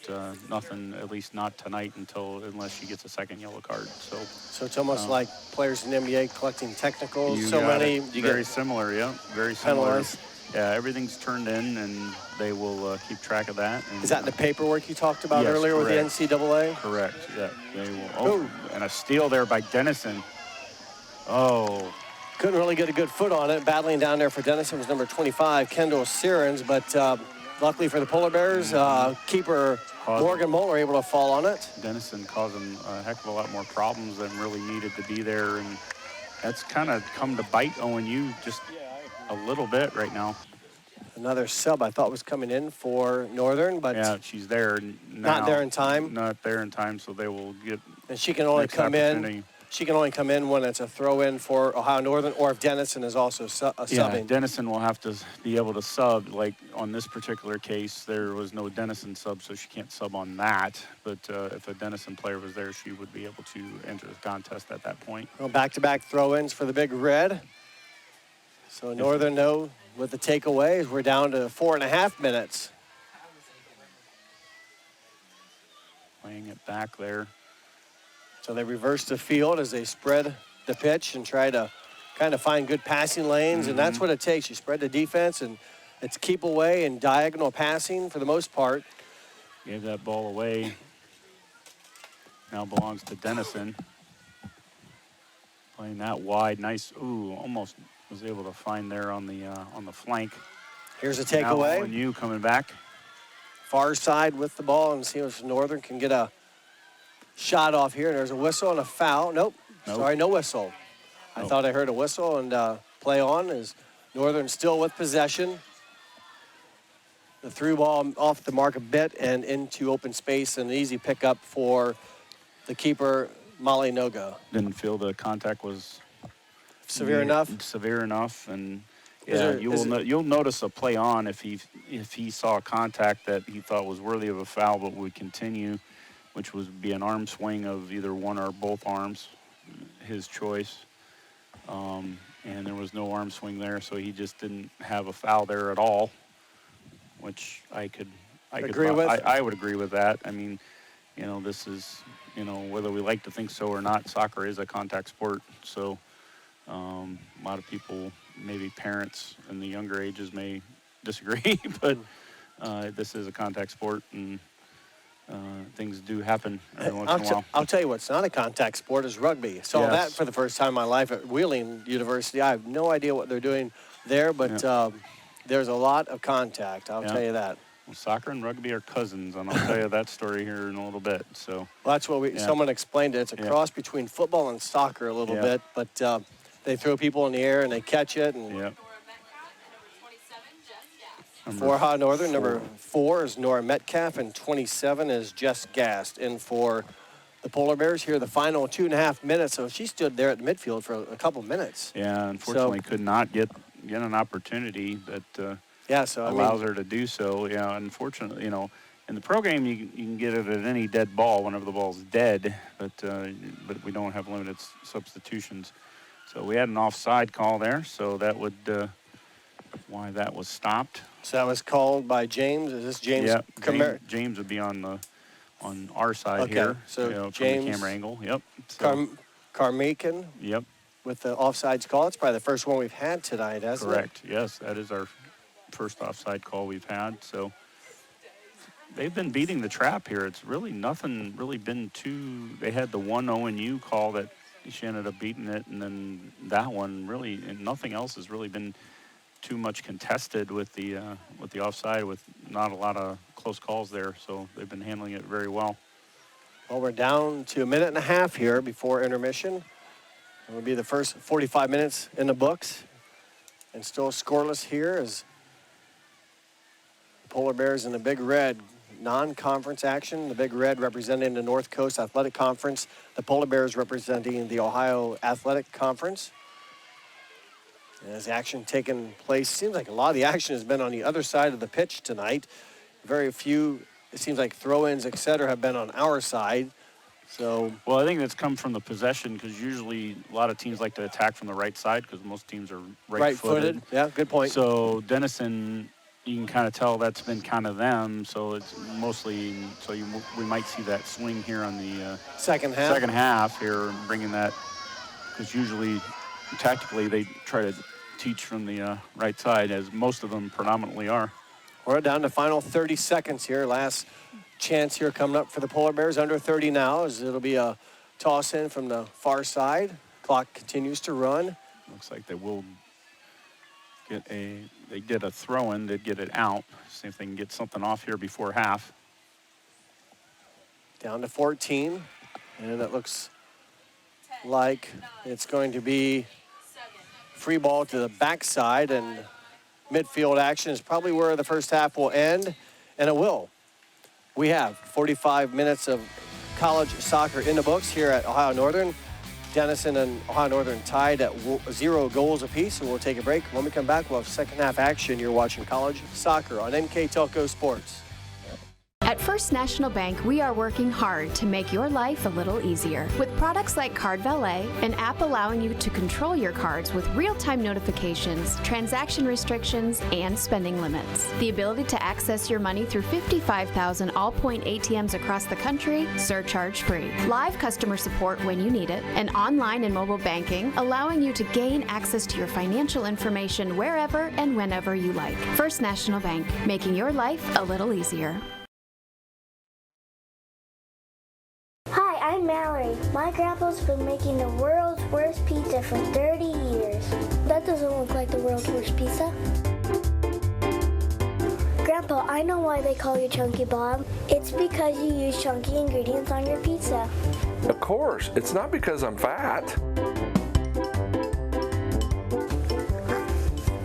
nothing, at least not tonight, unless she gets a second yellow card. So it's almost like players in the NBA collecting technicals. You So many. You very similar, yeah, very similar. Penalized. Yeah, everything's turned in, and they will keep track of that. And, Is that the paperwork you talked about yes, earlier correct. with the NCAA? Correct. Yeah, they will. Oh, and a steal there by Denison. Oh. Couldn't really get a good foot on it. Battling down there for Denison was number 25, Kendall Sirens, but luckily for the Polar Bears, keeper Morgan Moeller able to fall on it. Denison causing a heck of a lot more problems than really needed to be there, and that's kind of come to bite ONU just a little bit right now. Another sub I thought was coming in for Northern, but yeah, she's there now. Not there in time. Not there in time, so they will get. And she can only come in. She can only come in when it's a throw-in for Ohio Northern, or if Denison is also subbing. Yeah, Denison will have to be able to sub. Like on this particular case, there was no Denison sub, so she can't sub on that. But if a Denison player was there, she would be able to enter the contest at that point. Well, back-to-back throw-ins for the Big Red. So Northern, though, with the takeaways, we're down to 4.5 minutes. Playing it back there. So they reverse the field as they spread the pitch and try to kind of find good passing lanes, and that's what it takes. You spread the defense, and it's keep away and diagonal passing for the most part. Gave that ball away. Now belongs to Denison. Playing that wide, nice. Ooh, almost was able to find there on the flank. Here's a takeaway. And you coming back. Far side with the ball, and see if Northern can get a shot off here. There's a whistle and a foul. Nope. Sorry, no whistle. I thought I heard a whistle, and play on as Northern still with possession. The through ball off the mark a bit and into open space, and an easy pickup for the keeper, Molly Noga. Didn't feel the contact was severe enough. Severe enough, and yeah, you'll notice a play on if he saw a contact that he thought was worthy of a foul, but would continue, which would be an arm swing of either one or both arms, his choice. And there was no arm swing there, so he just didn't have a foul there at all, which I could agree with. I would agree with that. I mean, this is, whether we like to think so or not, soccer is a contact sport. So a lot of people, maybe parents in the younger ages, may disagree, but this is a contact sport, and things do happen every once in a while. I'll tell you what's not a contact sport is rugby. Saw that for the first time in my life at Wheeling University. I have no idea what they're doing there, but there's a lot of contact. I'll tell you that. Well, soccer and rugby are cousins, and I'll tell you that story here in a little bit. So well, that's what someone explained it. It's a cross between football and soccer a little bit, but they throw people in the air and they catch it. And for Ohio Northern, number 4 is Nora Metcalf, and 27 is Jess Gast. And for the Polar Bears, here the final 2.5 minutes. So she stood there at the midfield for a couple minutes. Yeah, unfortunately could not get an opportunity that allows her to do so. Yeah, unfortunately, in the pro game you can get it at any dead ball whenever the ball's dead, but we don't have limited substitutions. So we had an offside call there, so that would why that was stopped. So that was called by James. Is this James? Yeah, James would be on our side here. So James, from the camera angle. Yep. So, Carmaken. Yep. With the offsides call, it's probably the first one we've had tonight, hasn't it? Correct. Yes, that is our first offside call we've had. So they've been beating the trap here. It's really nothing really been too. They had the one ONU call that she ended up beating it, and then that one really, and nothing else has really been too much contested with the offside, with not a lot of close calls there. So they've been handling it very well. Well, we're down to a minute and a half here before intermission. It will be the first 45 minutes in the books. And still scoreless here as the Polar Bears in the Big Red non-conference action. The Big Red representing the North Coast Athletic Conference. The Polar Bears representing the Ohio Athletic Conference. And as action taking place, seems like a lot of the action has been on the other side of the pitch tonight. Very few, it seems like throw-ins, et cetera, have been on our side. So, well, I think that's come from the possession because usually a lot of teams like to attack from the right side because most teams are right-footed. Yeah, good point. So Denison, you can kind of tell that's been kind of them. So it's mostly, so we might see that swing here on the second half here, bringing that, because usually tactically they try to teach from the right side, as most of them predominantly are. We're down to final 30 seconds here. Last chance here coming up for the Polar Bears. Under 30 now, as it'll be a toss in from the far side. Clock continues to run. Looks like they will get they did a throw in, they'd get it out. See if they can get something off here before half. Down to 14, and it looks like it's going to be free ball to the backside, and midfield action is probably where the first half will end, and it will. We have 45 minutes of college soccer in the books here at Ohio Northern. Denison and Ohio Northern tied at 0 goals apiece, and we'll take a break. When we come back, we'll have second half action. You're watching college soccer on NK Telco Sports. At First National Bank, we are working hard to make your life a little easier. With products like Card Valet, an app allowing you to control your cards with real-time notifications, transaction restrictions, and spending limits. The ability to access your money through 55,000 all-point ATMs across the country, surcharge-free. Live customer support when you need it, and online and mobile banking, allowing you to gain access to your financial information wherever and whenever you like. First National Bank, making your life a little easier. Hi, I'm Mallory. My grandpa's been making the world's worst pizza for 30 years. That doesn't look like the world's worst pizza. Grandpa, I know why they call you Chunky Bob. It's because you use chunky ingredients on your pizza. Of course, it's not because I'm fat.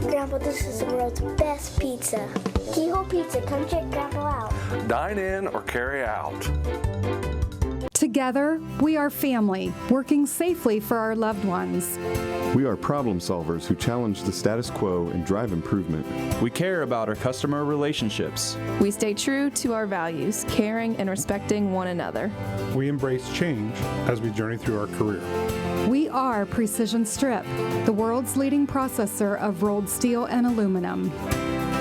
Grandpa, this is the world's best pizza. Keyhole Pizza, come check Grandpa out. Dine in or carry out. Together, we are family, working safely for our loved ones. We are problem solvers who challenge the status quo and drive improvement. We care about our customer relationships. We stay true to our values, caring and respecting one another. We embrace change as we journey through our career. We are Precision Strip, the world's leading processor of rolled steel and aluminum.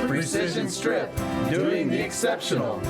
Precision Strip, doing the exceptional.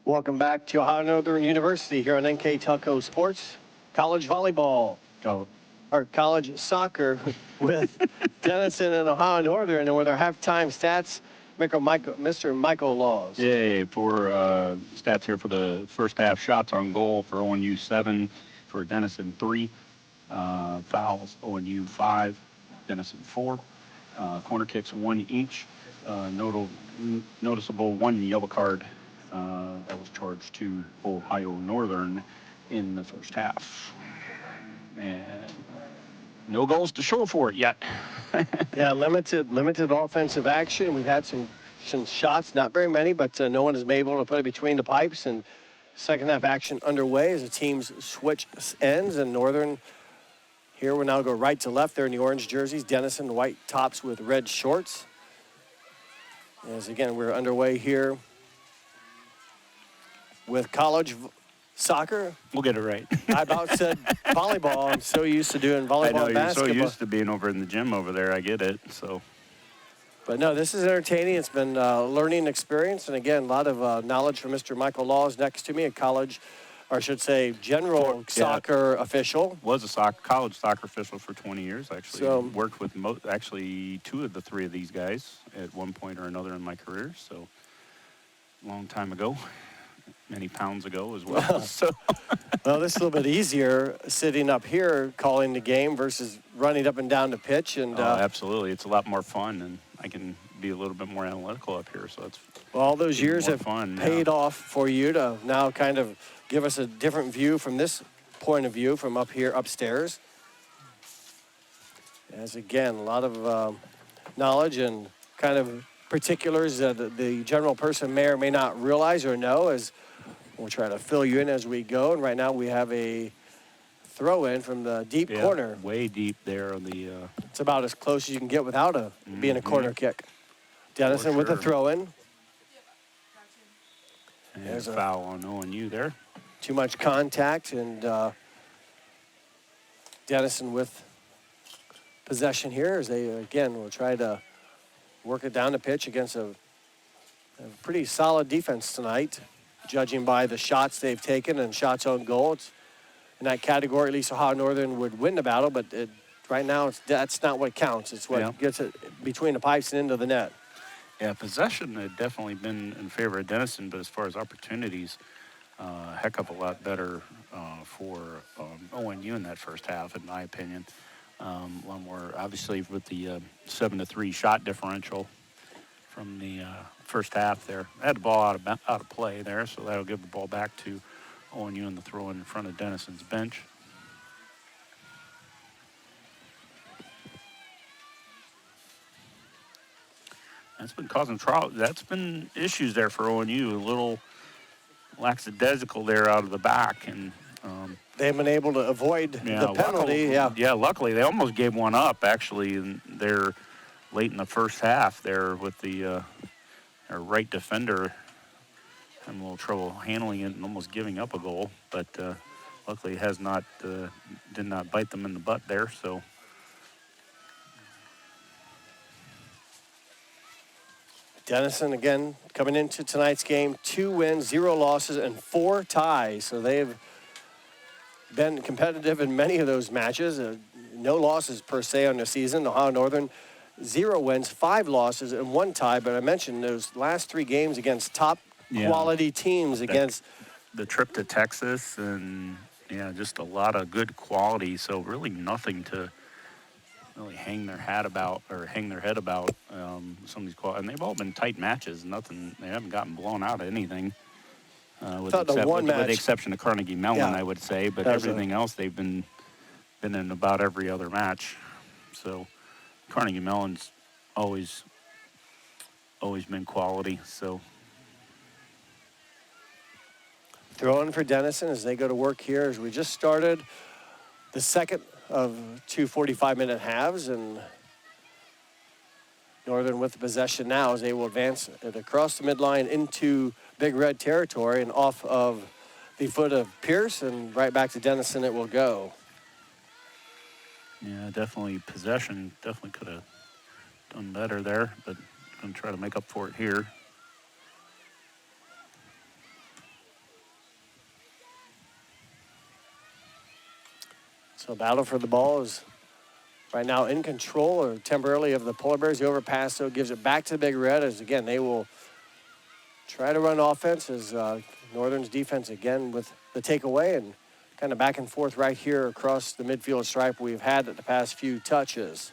Welcome back to Ohio Northern University here on NK Telco Sports. College volleyball, or college soccer with Denison and Ohio Northern, and with our halftime stats, Mr. Michael Laws. Yay, for stats here for the first half. Shots on goal for ONU 7, for Denison 3. Fouls, ONU 5, Denison 4. Corner kicks 1 each. Noticeable 1 yellow card that was charged to Ohio Northern in the first half. And no goals to show for it yet. Yeah, limited offensive action. We've had some shots, not very many, but no one has been able to put it between the pipes. And second half action underway as the teams switch ends. And Northern here will now go right to left. They're in the orange jerseys. Denison white tops with red shorts. As again, we're underway here with college soccer. We'll get it right. I about said volleyball. I'm so used to doing volleyball I know, and you're basketball. so used to being over in the gym over there. I get it. So, But no, this is entertaining. It's been a learning experience. And again, a lot of knowledge from Mr. Michael Laws next to me, a college, or I should say general soccer official. Was a college soccer official for 20 years, actually. So, worked with actually 2 of the 3 of these guys at one point or another in my career. So, long time ago. Many pounds ago as well. So. Well, this is a little bit easier sitting up here calling the game versus running up and down the pitch. And absolutely. It's a lot more fun, and I can be a little bit more analytical up here. So it's all those years have fun paid off for you to now kind of give us a different view from this point of view from up here upstairs. As again, a lot of knowledge and kind of particulars that the general person may or may not realize or know, as we'll try to fill you in as we go. And right now we have a throw in from the deep corner. Way deep there on the. It's about as close as you can get without being a corner kick. Denison with the throw in. And there's a foul on ONU there. Too much contact, and Denison with possession here as they again will try to work it down the pitch against a pretty solid defense tonight, judging by the shots they've taken and shots on goal. It's in that category, at least Ohio Northern would win the battle, but right now that's not what counts. It's what gets it between the pipes and into the net. Yeah, possession had definitely been in favor of Denison, but as far as opportunities, a heck of a lot better for ONU in that first half, in my opinion. A lot more, obviously, with the 7-3 shot differential from the first half there. They had the ball out of play there, so that'll give the ball back to ONU in the throw in front of Denison's bench. That's been causing trouble. That's been issues there for ONU. A little lackadaisical there out of the back, and they've been able to avoid the penalty. Luckily they almost gave one up actually, and they're late in the first half there with the our right defender having a little trouble handling it and almost giving up a goal, but luckily has not did not bite them in the butt there. So. Denison, again, coming into tonight's game, 2 wins, 0 losses, and 4 ties. So they've been competitive in many of those matches. No losses, per se, on the season. Ohio Northern, 0 wins, 5 losses, and 1 tie. But I mentioned those last 3 games against top-quality teams against... The trip to Texas and, just a lot of good quality. So really nothing to really hang their head about some of these and they've all been tight matches. They haven't gotten blown out of anything with the exception of Carnegie Mellon, I would say, but everything else they've been in about every other match. So Carnegie Mellon's always been quality. So throwing for Denison as they go to work here as we just started the second of 2 45-minute halves, and Northern with the possession now as they will advance it across the midline into Big Red territory and off of the foot of Pierce, and right back to Denison it will go. Yeah, definitely possession. Definitely could have done better there, but going to try to make up for it here. So battle for the ball is right now in control or temporarily of the Polar Bears. The overpass, though, gives it back to the Big Red as, again, they will try to run offense as Northern's defense, again, with the takeaway and kind of back and forth right here across the midfield stripe we've had at the past few touches.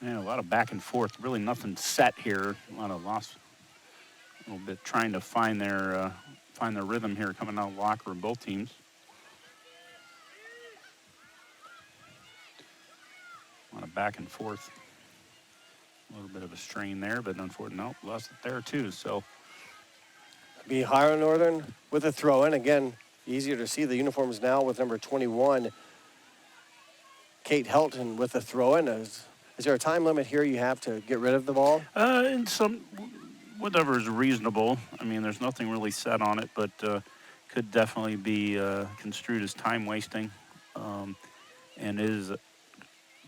Yeah, a lot of back and forth. Really nothing set here. A lot of loss. A little bit trying to find their rhythm here coming out of the locker room, both teams. A lot of back and forth. A little bit of a strain there, but unfortunately, nope, lost it there too. So Be higher Northern with a throw-in. Again, easier to see the uniforms now with number 21, Kate Helton, with a throw-in. Is there a time limit here you have to get rid of the ball? In some, whatever is reasonable. I mean, there's nothing really set on it, but could definitely be construed as time wasting, and is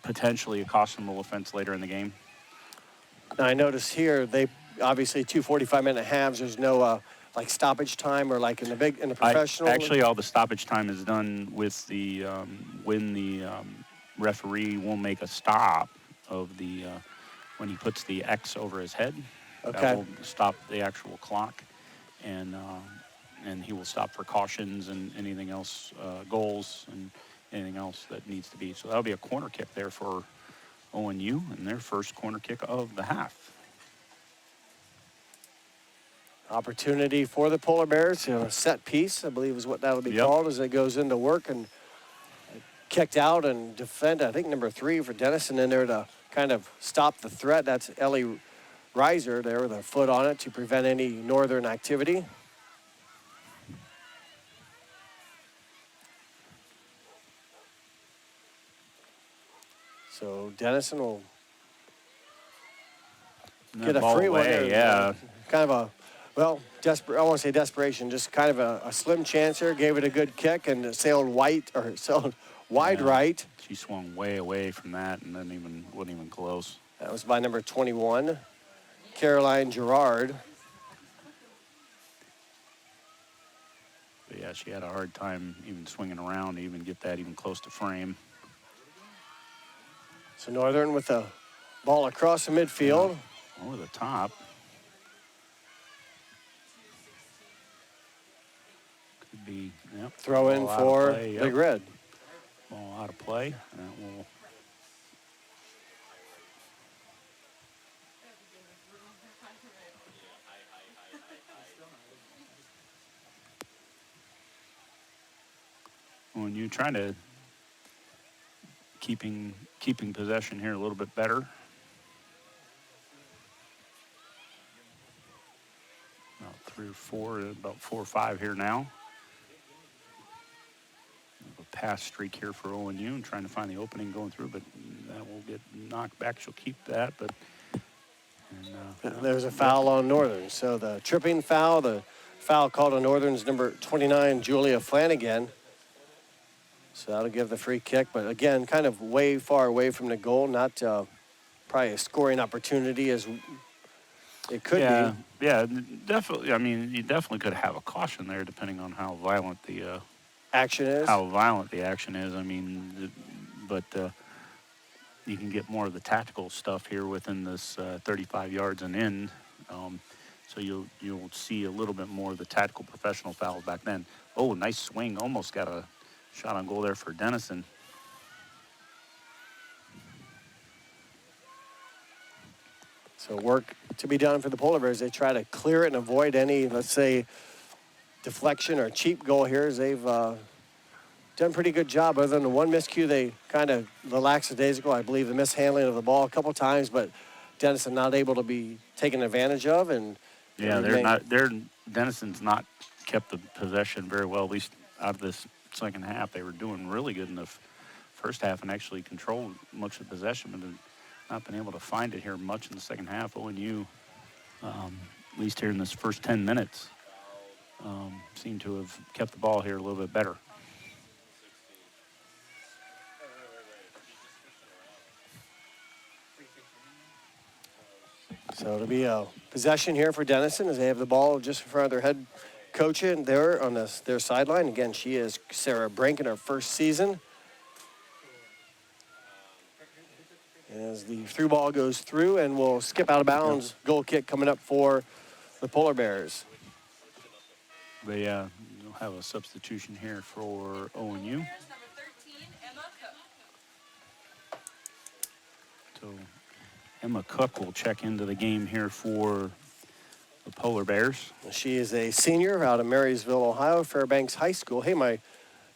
potentially a cautionable offense later in the game. Now, I notice here they obviously 2 45-minute halves. There's no like stoppage time or like in the professional. Actually, all the stoppage time is done with the when the referee will make a stop of the when he puts the X over his head. Okay. That will stop the actual clock, and he will stop for cautions and anything else, goals and anything else that needs to be. So that'll be a corner kick there for ONU and their first corner kick of the half. Opportunity for the Polar Bears, a set piece, I believe is what that'll be called, as it goes into work and kicked out and defend. I think number 3 for Denison in there to kind of stop the threat. That's Ellie Reiser there with a foot on it to prevent any Northern activity. So Denison will get a free one there. Yeah. Kind of a, well, I won't say desperation, just kind of a slim chance here. Gave it a good kick and it sailed wide right. She swung way away from that and wasn't even close. That was by number 21, Caroline Gerard. But yeah, she had a hard time even swinging around to even get that even close to frame. So Northern with the ball across the midfield. Over the top. Could be, yep. Throw in for Big Red. Ball out of play. That will. When you're trying to keeping possession here a little bit better. About 3 or 4, about 4 or 5 here now. A pass streak here for ONU and trying to find the opening going through, but that will get knocked back. She'll keep that, but. There's a foul on Northern. So the tripping foul, the foul called on Northern's number 29, Julia Flanagan. So that'll give the free kick, but again, kind of way far away from the goal, not probably a scoring opportunity as it could be. Yeah, definitely. I mean, you definitely could have a caution there depending on how violent the action is. How violent the action is. I mean, but you can get more of the tactical stuff here within this 35 yards and in. So you'll see a little bit more of the tactical professional fouls back then. Oh, nice swing. Almost got a shot on goal there for Denison. So work to be done for the Polar Bears. They try to clear it and avoid any, let's say, deflection or cheap goal here, as they've done a pretty good job. Other than the one miscue, they kind of relaxed days ago. I believe the mishandling of the ball a couple times, but Denison not able to be taken advantage of. And yeah, Denison's not kept the possession very well, at least out of this second half. They were doing really good in the first half and actually controlled much of the possession, but not been able to find it here much in the second half. ONU, at least here in this first 10 minutes, seem to have kept the ball here a little bit better. So it'll be a possession here for Denison as they have the ball just in front of their head coaching there on their sideline. Again, she is Sarah Brink in her first season. As the through ball goes through, and we'll skip out of bounds. Goal kick coming up for the Polar Bears. They will have a substitution here for ONU. So Emma Cook will check into the game here for the Polar Bears. She is a senior out of Marysville, Ohio, Fairbanks High School. Hey,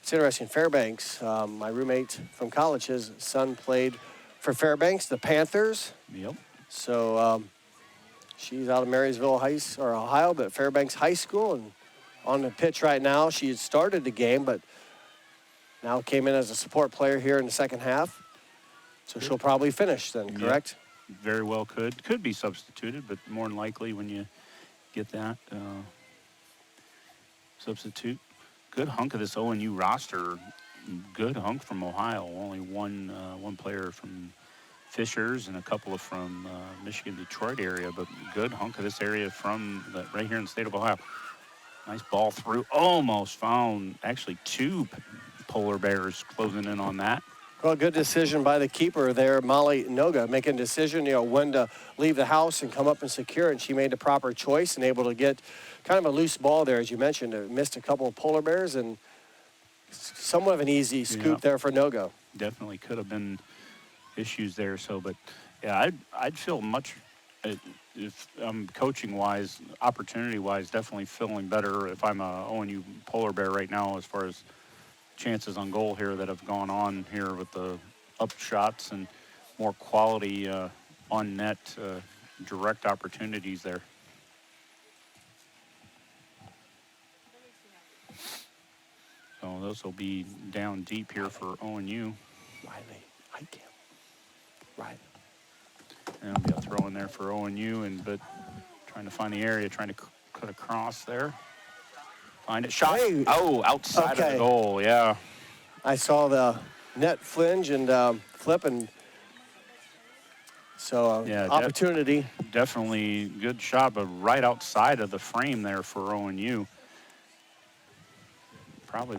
it's interesting, Fairbanks, my roommate from college, his son played for Fairbanks, the Panthers. Yep. So she's out of Marysville, Ohio, but Fairbanks High School, and on the pitch right now. She had started the game, but now came in as a support player here in the second half. So she'll probably finish then, correct? Yep. Very well could. Could be substituted, but more than likely when you get that substitute. Good hunk of this ONU roster. Good hunk from Ohio. Only one player from Fishers and a couple of from Michigan, Detroit area, but good hunk of this area from right here in the state of Ohio. Nice ball through. Almost found actually two Polar Bears closing in on that. Well, good decision by the keeper there, Molly Noga, making a decision, when to leave the house and come up and secure, and she made the proper choice and able to get kind of a loose ball there, as you mentioned. Missed a couple of Polar Bears, and somewhat of an easy scoop there for Noga. Definitely could have been issues there. So, but yeah, I'd feel much, if I'm coaching-wise, opportunity-wise, definitely feeling better if I'm a ONU Polar Bear right now as far as chances on goal here that have gone on here with the up shots and more quality on net direct opportunities there. So those will be down deep here for ONU. Right. And it'll be a throw in there for ONU, but trying to find the area, trying to cut across there. Find it, shot. Hey. Oh, outside of the goal, yeah. I saw the net flinge and flip, and so opportunity. Definitely good shot, but right outside of the frame there for ONU. Probably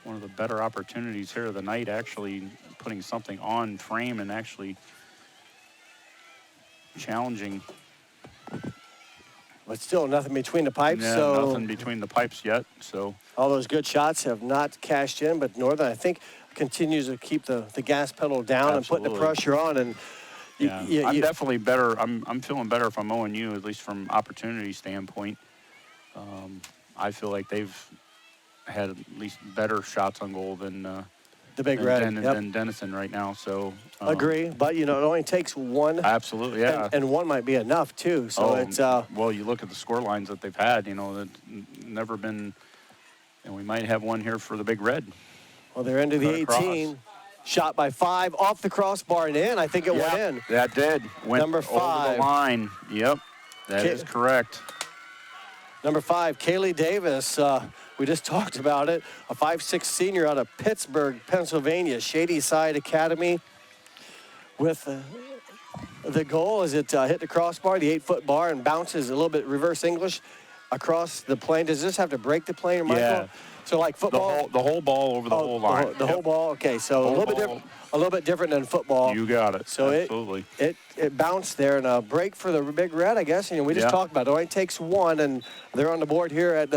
one of the better opportunities here of the night, actually putting something on frame and actually challenging. But still nothing between the pipes. Yeah, so nothing between the pipes yet. So all those good shots have not cashed in, but Northern, I think, continues to keep the gas pedal down. Absolutely. And putting the pressure on. And I'm definitely better. I'm feeling better from ONU, at least from opportunity standpoint. I feel like they've had at least better shots on goal than the Big Red than Denison right now. So agree, but it only takes one. Absolutely, yeah. And one might be enough too. So it's well, you look at the score lines that they've had. That never been, and we might have one here for the Big Red. Well, they're into the 18. Shot by 5 off the crossbar and in. I think it went in. That did. Went number 5 over the line. Yep, that is correct. Number 5, Kaylee Davis. We just talked about it. A 5'6" senior out of Pittsburgh, Pennsylvania, Shady Side Academy. With the goal as it hit the crossbar, the 8-foot bar, and bounces a little bit reverse English across the plane. Does this have to break the plane, Michael? Yeah. So like football? The whole ball over the whole line. The whole ball. Okay, so a little bit different than football. You got it. So absolutely. It bounced there, and a break for the Big Red, I guess. We just talked about it. It only takes one, and they're on the board here at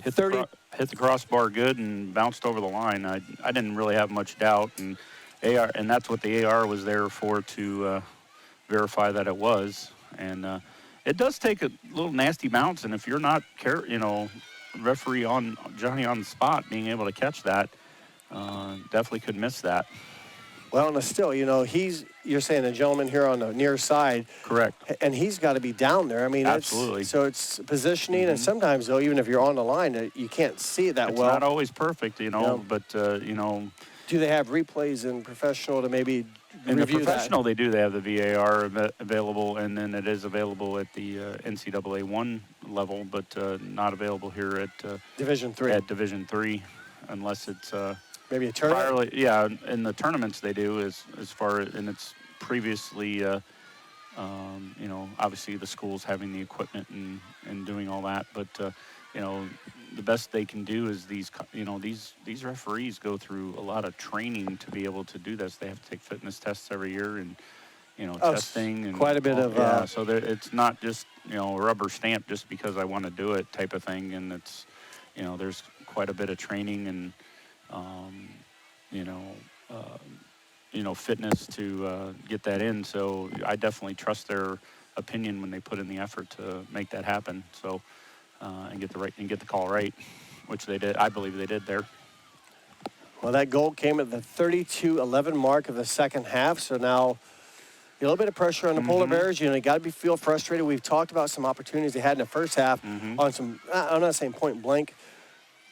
30. Hit the crossbar good and bounced over the line. I didn't really have much doubt, and that's what the AR was there for, to verify that it was. And it does take a little nasty bounce, and if you're not referee on Johnny on the spot being able to catch that, definitely could miss that. Well, and still, you're saying a gentleman here on the near side. Correct. And he's got to be down there. I mean, absolutely. It's positioning, and sometimes, though, even if you're on the line, you can't see it that well. It's not always perfect, but, Do they have replays in professional to maybe in review the professional, that? they do. They have the VAR available, and then it is available at the NCAA 1 level, but not available here at Division 3. At Division 3, unless it's maybe a tournament. Yeah, in the tournaments they do as far as, and it's previously, obviously the schools having the equipment and doing all that, but the best they can do is these referees go through a lot of training to be able to do this. They have to take fitness tests every year and, testing. And quite a bit of... so it's not just, a rubber stamp just because I want to do it type of thing. And it's, there's quite a bit of training and, fitness to get that in. So I definitely trust their opinion when they put in the effort to make that happen. So, and get the call right, which they did. I believe they did there. Well, that goal came at the 32-11 mark of the second half. So now a little bit of pressure on the Polar Bears. You got to feel frustrated. We've talked about some opportunities they had in the first half on some, I'm not saying point blank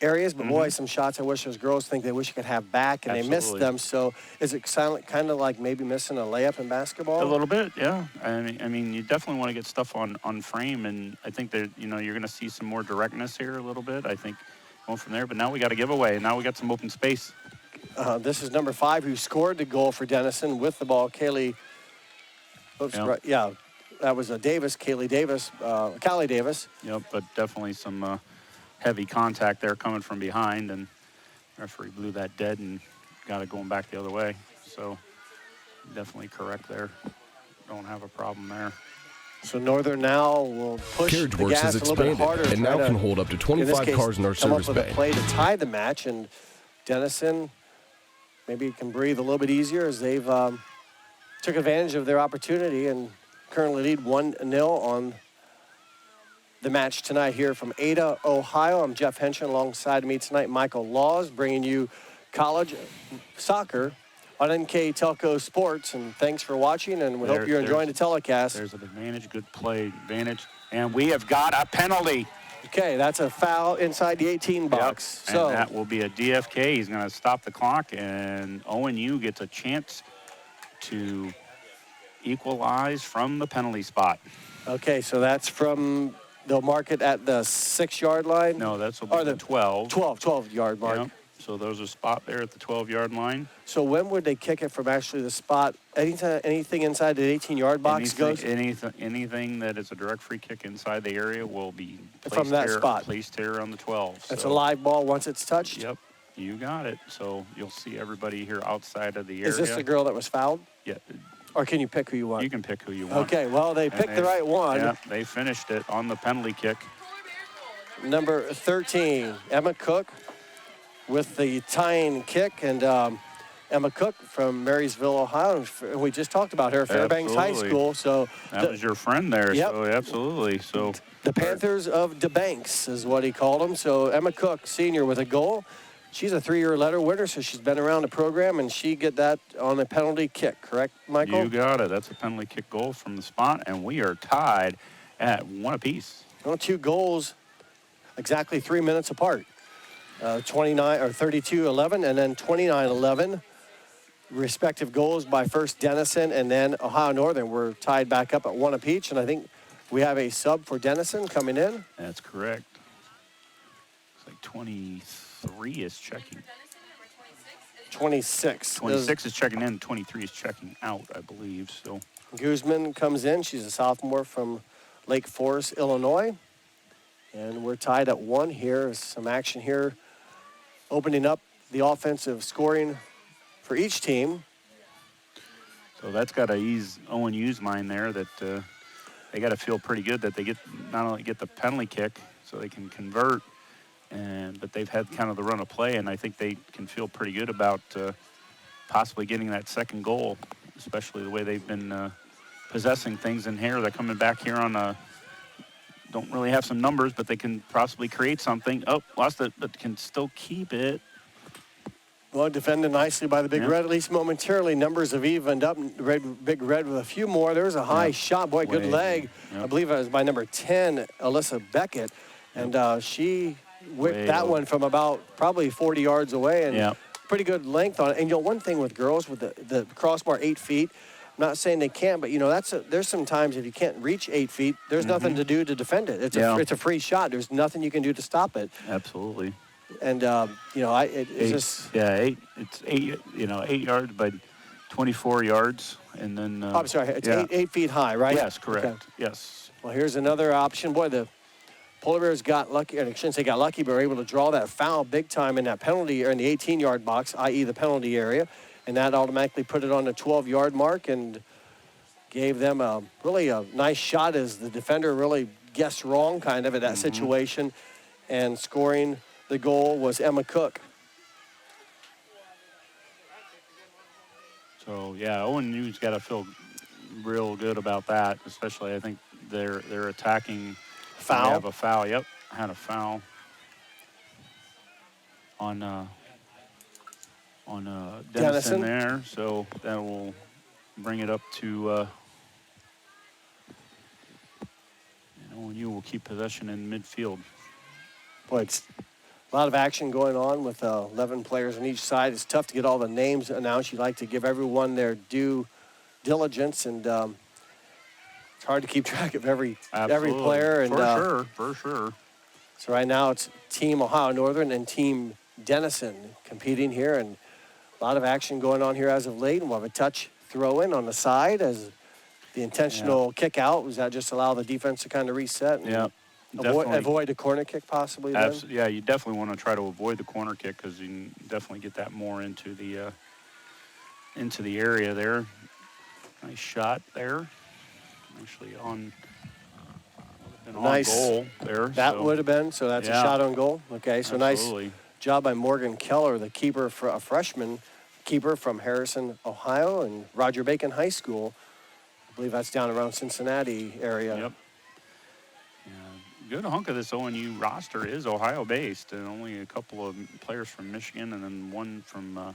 areas, but boy, some shots I wish those girls think they wish they could have back, and they missed them. So is it kind of like maybe missing a layup in basketball? A little bit, yeah. I mean, you definitely want to get stuff on frame, and I think that you're going to see some more directness here a little bit. I think going from there, but now we got a giveaway, and now we got some open space. This is number 5 who scored the goal for Denison with the ball, Kaylee. Oops, right, yeah, that was Callie Davis. Yep, but definitely some heavy contact there coming from behind, and referee blew that dead and got it going back the other way. So definitely correct there. Don't have a problem there. So Northern now will push Carriage the Works gas has a little bit harder. And now can hold up to 25 cars in our service come up with bay. a play to tie the match, and Denison maybe can breathe a little bit easier as they've took advantage of their opportunity and currently lead 1-0 on the match tonight here from Ada, Ohio. I'm Jeff Henshin. Alongside me tonight, Michael Laws, bringing you college soccer on NK Telco Sports. And thanks for watching, and we hope you're enjoying the telecast. There's an advantage, good play, advantage. And we have got a penalty. Okay, that's a foul inside the 18 box. Yep. So and that will be a DFK. He's going to stop the clock, and ONU gets a chance to equalize from the penalty spot. Okay, so that's from... They'll mark it at the 6-yard line? No, that's will be the 12. 12-yard mark. Yep. So there's a spot there at the 12-yard line. So when would they kick it from actually the spot? Anything inside the 18-yard box goes? Anything that is a direct free kick inside the area will be placed from that spot. Placed here on the 12. That's a live ball once it's touched? Yep. You got it. So you'll see everybody here outside of the area. Is this the girl that was fouled? Yeah. Or can you pick who you want? You can pick who you want. Okay, well, they picked the right one. Yeah, they finished it on the penalty kick. Number 13, Emma Cook with the tying kick. And Emma Cook from Marysville, Ohio. We just talked about her, Fairbanks High School. So that was your friend there. Yep. So absolutely. So the Panthers of DeBanks is what he called them. So Emma Cook, senior, with a goal. She's a 3-year letter winner, so she's been around the program, and she get that on a penalty kick, correct, Michael? You got it. That's a penalty kick goal from the spot, and we are tied at 1 apiece. Well, 2 goals exactly 3 minutes apart. 32-11 and then 29-11. Respective goals by first Denison and then Ohio Northern. We're tied back up at 1 apiece, and I think we have a sub for Denison coming in. That's correct. It's like 23 is checking. 26. 26 is checking in. 23 is checking out, I believe. So Guzman comes in. She's a sophomore from Lake Forest, Illinois. And we're tied at 1 here. Some action here opening up the offensive scoring for each team. So that's got to ease ONU's mind there that they got to feel pretty good that they not only get the penalty kick so they can convert, but they've had kind of the run of play, and I think they can feel pretty good about possibly getting that second goal, especially the way they've been possessing things in here. They're coming back here on don't really have some numbers, but they can possibly create something. Oh, lost it, but can still keep it. Well, defended nicely by the Big Red, at least momentarily. Numbers have evened up. Big Red with a few more. There's a high shot. Boy, good leg. I believe it was by number 10, Alyssa Beckett. And she whipped that one from about probably 40 yards away. And pretty good length on it. And, one thing with girls with the crossbar 8 feet, I'm not saying they can't, but, there's some times if you can't reach 8 feet, there's nothing to do to defend it. It's a free shot. There's nothing you can do to stop it. Absolutely. And, it's just... Yeah, it's 8 yards by 24 yards. And then... I'm sorry, it's 8 feet high, right? Yes, correct. Okay. Yes. Well, here's another option. Boy, the Polar Bears got lucky, and I shouldn't say got lucky, but were able to draw that foul big time in that penalty, or in the 18-yard box, i.e. the penalty area, and that automatically put it on the 12-yard mark and gave them a nice shot as the defender really guessed wrong kind of at that situation, and scoring the goal was Emma Cook. So, yeah, ONU's got to feel real good about that, especially I think they're attacking. Foul? They have a foul, yep. Had a foul on Denison there, so that will bring it up to ONU will keep possession in midfield. Boy, it's a lot of action going on with 11 players on each side. It's tough to get all the names announced. You like to give everyone their due diligence, and it's hard to keep track of every player. And for sure. So right now it's Team Ohio Northern and Team Denison competing here, and a lot of action going on here as of late. And we'll have a touch throw in on the side as the intentional kick out. Was that just allow the defense to kind of reset? And avoid a corner kick possibly then? Yeah, you definitely want to try to avoid the corner kick because you can definitely get that more into the area there. Nice shot there. Actually on goal there. That would have been, so that's a shot on goal. Okay, so absolutely. Nice job by Morgan Keller, the keeper, for a freshman keeper from Harrison, Ohio, and Roger Bacon High School. I believe that's down around Cincinnati area. Yep. Good hunk of this ONU roster is Ohio-based, and only a couple of players from Michigan, and then one from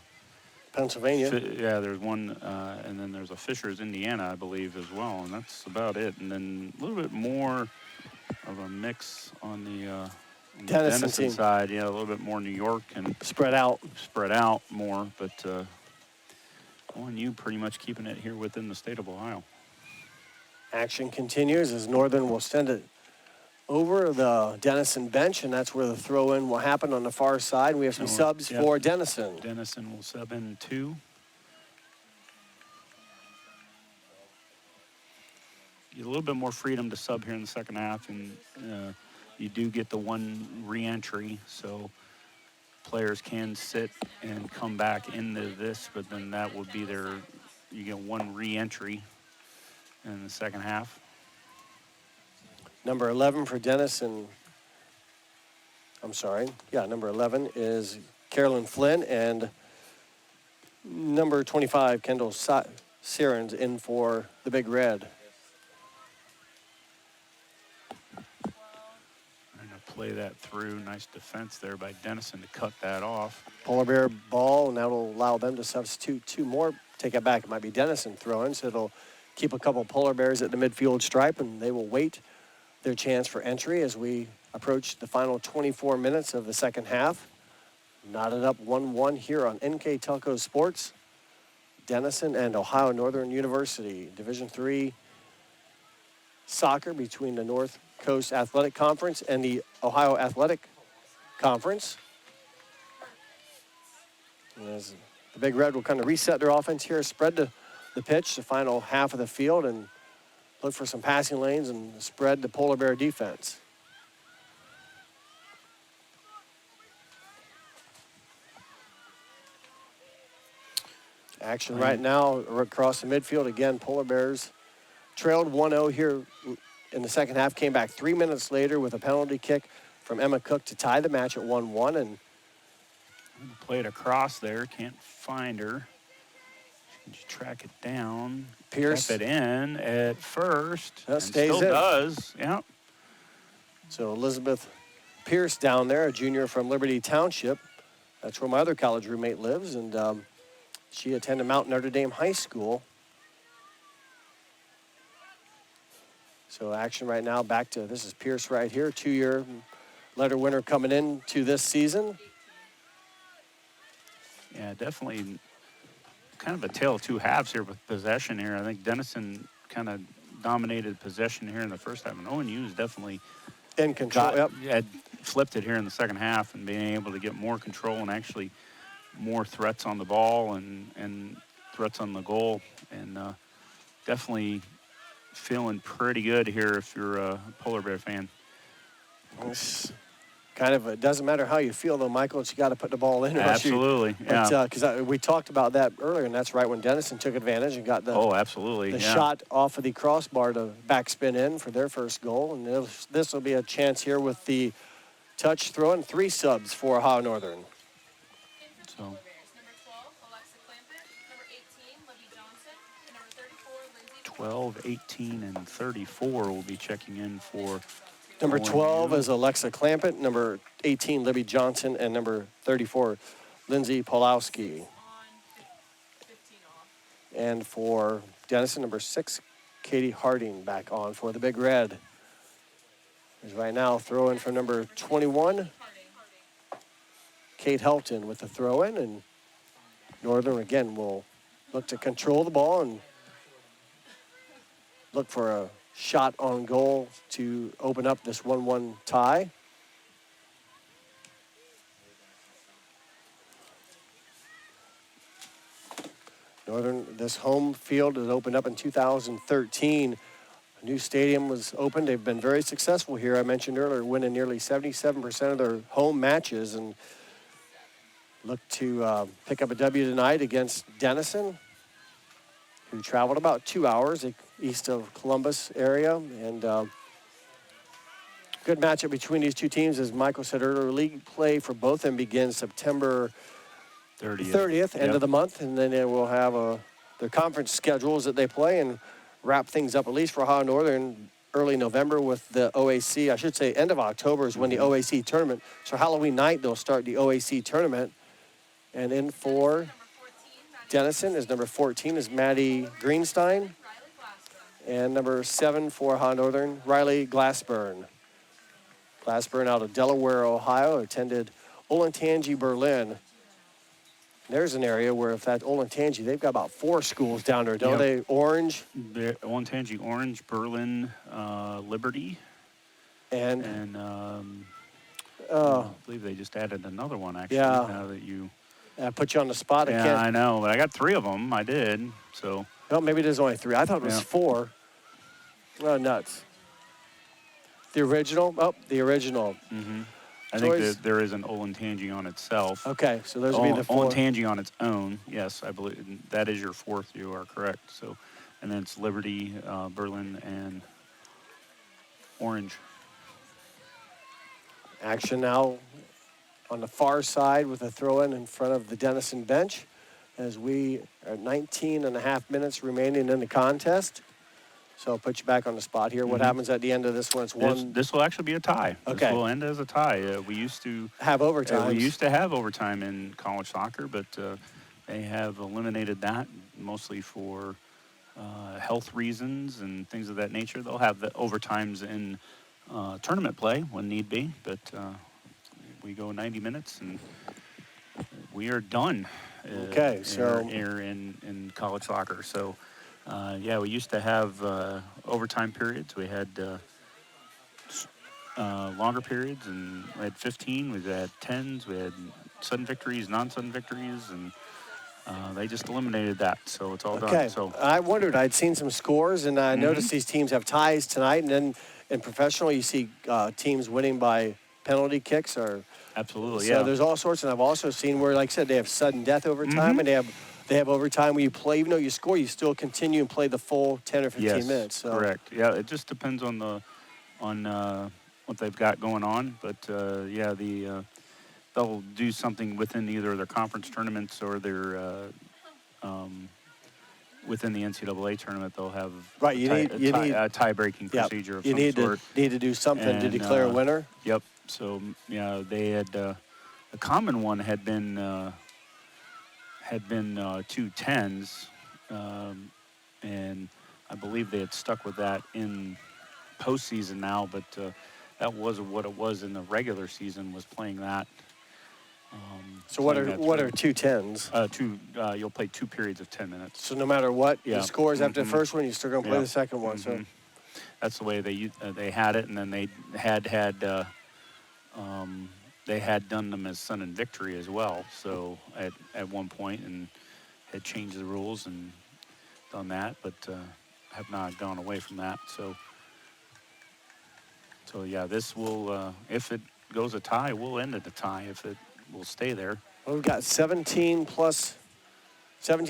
Pennsylvania. There's one, and then there's a Fishers, Indiana, I believe, as well, and that's about it. And then a little bit more of a mix on the Denison side. Yeah, a little bit more New York and spread out more, but ONU pretty much keeping it here within the state of Ohio. Action continues as Northern will send it over the Denison bench, and that's where the throw-in will happen on the far side. We have some subs for Denison. Denison will sub in 2. Get a little bit more freedom to sub here in the second half, and you do get the one re-entry, so players can sit and come back into this, but then that would be you get one re-entry in the second half. Number 11 for Denison. Number 11 is Carolyn Flynn, and number 25, Kendall Sirens, in for the Big Red. Play that through. Nice defense there by Denison to cut that off. Polar Bear ball, and that will allow them to substitute 2 more. Take it back. It might be Denison throwing, so it'll keep a couple Polar Bears at the midfield stripe, and they will wait their chance for entry as we approach the final 24 minutes of the second half. Knotted up 1-1 here on NK Telco Sports. Denison and Ohio Northern University, Division III soccer between the North Coast Athletic Conference and the Ohio Athletic Conference. As the Big Red will kind of reset their offense here, spread the pitch, the final half of the field, and look for some passing lanes and spread the Polar Bear defense. Action right now across the midfield. Again, Polar Bears trailed 1-0 here in the second half, came back 3 minutes later with a penalty kick from Emma Cook to tie the match at 1-1. And played across there, can't find her. She track it down. Pierce. Tap it in at first. That stays still in. Does, yeah. So Elizabeth Pierce down there, a junior from Liberty Township. That's where my other college roommate lives, and she attended Mount Notre Dame High School. So action right now back to, this is Pierce right here, 2-year letter winner coming in to this season. Yeah, definitely kind of a tale of 2 halves here with possession here. I think Denison kind of dominated possession here in the first half, and ONU is definitely in control. Had flipped it here in the second half and being able to get more control and actually more threats on the ball and threats on the goal, and definitely feeling pretty good here if you're a Polar Bear fan. It's kind of, it doesn't matter how you feel, though, Michael. It's you got to put the ball in. Absolutely, yeah. Because we talked about that earlier, and that's right when Denison took advantage and got the absolutely, the shot off of the crossbar to backspin in for their first goal. And this will be a chance here with the touch throw and 3 subs for Ohio Northern. So 12, 18, and 34 will be checking in for Number 12 is Alexa Clampett, number 18, Libby Johnson, and number 34, Lindsay Polowski. And for Denison, number 6, Katie Harding back on for the Big Red. There's right now throw in for number 21, Kate Helton with the throw in, and Northern again will look to control the ball and look for a shot on goal to open up this 1-1 tie. Northern, this home field was opened up in 2013. A new stadium was opened. They've been very successful here. I mentioned earlier, winning nearly 77% of their home matches and look to pick up a W tonight against Denison, who traveled about 2 hours east of Columbus area. And good matchup between these two teams. As Michael said earlier, league play for both of them begins September 30th, end of the month. And then they will have their conference schedules that they play and wrap things up, at least for Ohio Northern, early November with the OAC. I should say end of October is when the OAC tournament. So Halloween night, they'll start the OAC tournament. And in for Denison is number 14 is Maddie Greenstein. And number 7 for Ohio Northern, Riley Glassburn. Glassburn out of Delaware, Ohio, attended Olentangy, Berlin. There's an area where if that Olentangy, they've got about 4 schools down there, don't they? Orange. Olentangy, Orange, Berlin, Liberty. And I believe they just added another one, actually, now that you... I put you on the spot. Yeah, I know, but I got 3 of them. I did, so... Well, maybe there's only 3. I thought it was 4. Oh, nuts. The original? Oh, the original. Mm-hmm. I think that there is an Olentangy on itself. Okay, so those would be the 4. Olentangy on its own, yes, I believe. That is your 4th. You are correct. So, and then it's Liberty, Berlin, and Orange. Action now on the far side with a throw-in in front of the Denison bench as we are 19 and a half minutes remaining in the contest. So I'll put you back on the spot here. What happens at the end of this one? It's one. This will actually be a tie. Okay. This will end as a tie. We used to have overtime. We used to have overtime in college soccer, but they have eliminated that mostly for health reasons and things of that nature. They'll have the overtimes in tournament play when need be, but we go 90 minutes and we are done. Okay, so here in college soccer. So. We used to have overtime periods. We had longer periods, and we had 15. We had 10s. We had sudden victories, non-sudden victories, and they just eliminated that. So it's all done. So I wondered. I'd seen some scores, and I noticed these teams have ties tonight. And then in professional, you see teams winning by penalty kicks. Absolutely, so there's all sorts. And I've also seen where, like I said, they have sudden death overtime, and they have overtime where you play, even though you score, you still continue and play the full 10 or 15 minutes. So. Correct. Yeah, it just depends on what they've got going on. But they'll do something within either their conference tournaments or their within the NCAA tournament. They'll have a tie-breaking procedure of some sort. You need to do something to declare a winner. Yep. So they had a common one had been 2 10s, and I believe they had stuck with that in postseason now, but that was what it was in the regular season, was playing that. So what are 2 10s? You'll play 2 periods of 10 minutes. So no matter what the scores after the first one, you're still going to play the second one. So that's the way they had it, and then they had done them as Sun and Victory as well. So at one point, and had changed the rules and done that, but have not gone away from that. So So, yeah, this will, if it goes a tie, we'll end at a tie if it will stay there. Well, we've got 17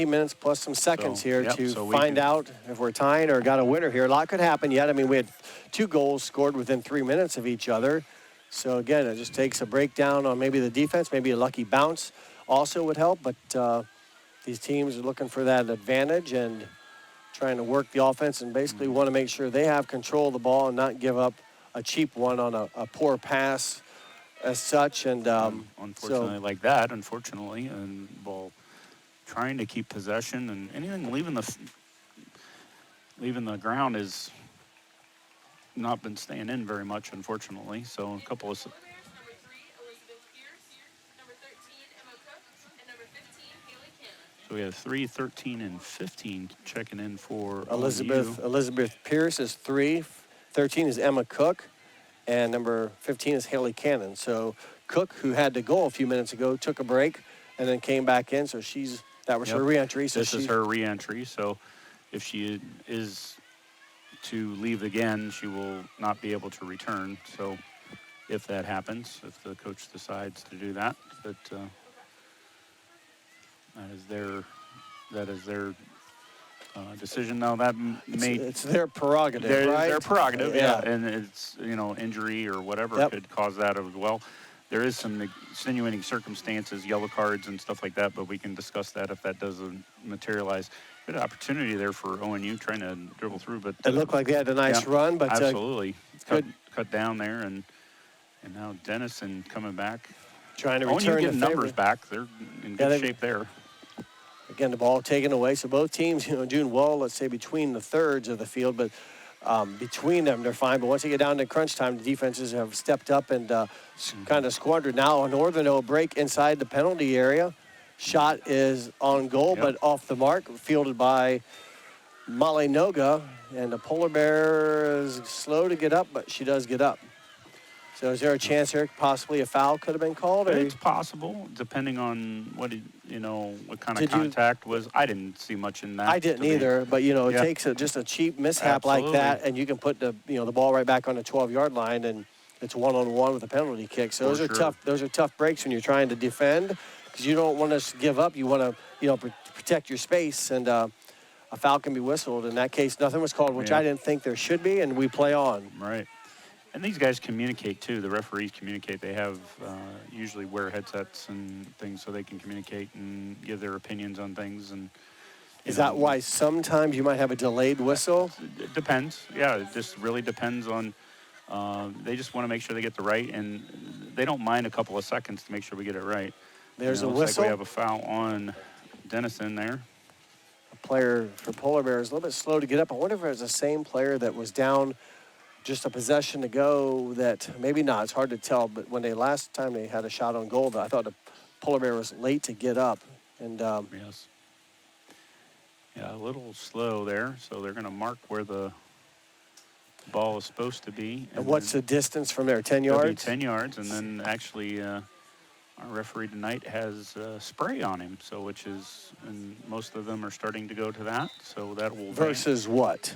minutes plus some seconds here to find out if we're tying or got a winner here. A lot could happen yet. I mean, we had 2 goals scored within 3 minutes of each other. So, again, it just takes a breakdown on maybe the defense, maybe a lucky bounce also would help. But these teams are looking for that advantage and trying to work the offense and basically want to make sure they have control of the ball and not give up a cheap one on a poor pass as such. And unfortunately, like that, and ball trying to keep possession, and anything leaving the ground has not been staying in very much, unfortunately. So a couple of. So we have 3, 13, and 15 checking in for Elizabeth Pierce is 3. 13 is Emma Cook, and number 15 is Haley Cannon. So Cook, who had to go a few minutes ago, took a break and then came back in. So that was her reentry. So this is her reentry. So if she is to leave again, she will not be able to return. So if that happens, if the coach decides to do that, but that is their decision. Now that it's their prerogative, right? Their prerogative, yeah. And it's injury or whatever could cause that as well. There is some extenuating circumstances, yellow cards and stuff like that, but we can discuss that if that doesn't materialize. Good opportunity there for ONU trying to dribble through, but it looked like they had a nice run, but absolutely cut down there, and now Denison coming back, trying to return ONU getting numbers back. They're in good shape there. Again, the ball taken away, so both teams, doing well. Let's say between the thirds of the field, but between them they're fine. But once they get down to crunch time, the defenses have stepped up and kind of squandered. Now a Northern O break inside the penalty area. Shot is on goal, but off the mark, fielded by Molly Noga, and the Polar Bear is slow to get up, but she does get up. So is there a chance here possibly a foul could have been called? It's possible, depending on what kind of contact was. I didn't see much in that. I didn't either, but it takes just a cheap mishap like that, and you can put the ball right back on the 12-yard line, and it's 1-on-1 with a penalty kick. So those are tough. Those are tough breaks when you're trying to defend, because you don't want to give up. You want to protect your space, and a foul can be whistled. In that case, nothing was called, which I didn't think there should be, and we play on. Right. And these guys communicate, too. The referees communicate. They have usually wear headsets and things so they can communicate and give their opinions on things. And is that why sometimes you might have a delayed whistle? It depends. Yeah, it just really depends on they just want to make sure they get the right, and they don't mind a couple of seconds to make sure we get it right. There's a whistle. Looks like we have a foul on Denison there. A player for Polar Bears a little bit slow to get up. I wonder if it was the same player that was down just a possession ago. That maybe not. It's hard to tell. But when last time they had a shot on goal, I thought the Polar Bear was late to get up. And yes. Yeah, a little slow there. So they're going to mark where the ball is supposed to be. And what's the distance from there? 10 yards? It'll be 10 yards. And then actually our referee tonight has spray on him. So and most of them are starting to go to that. So that will versus what?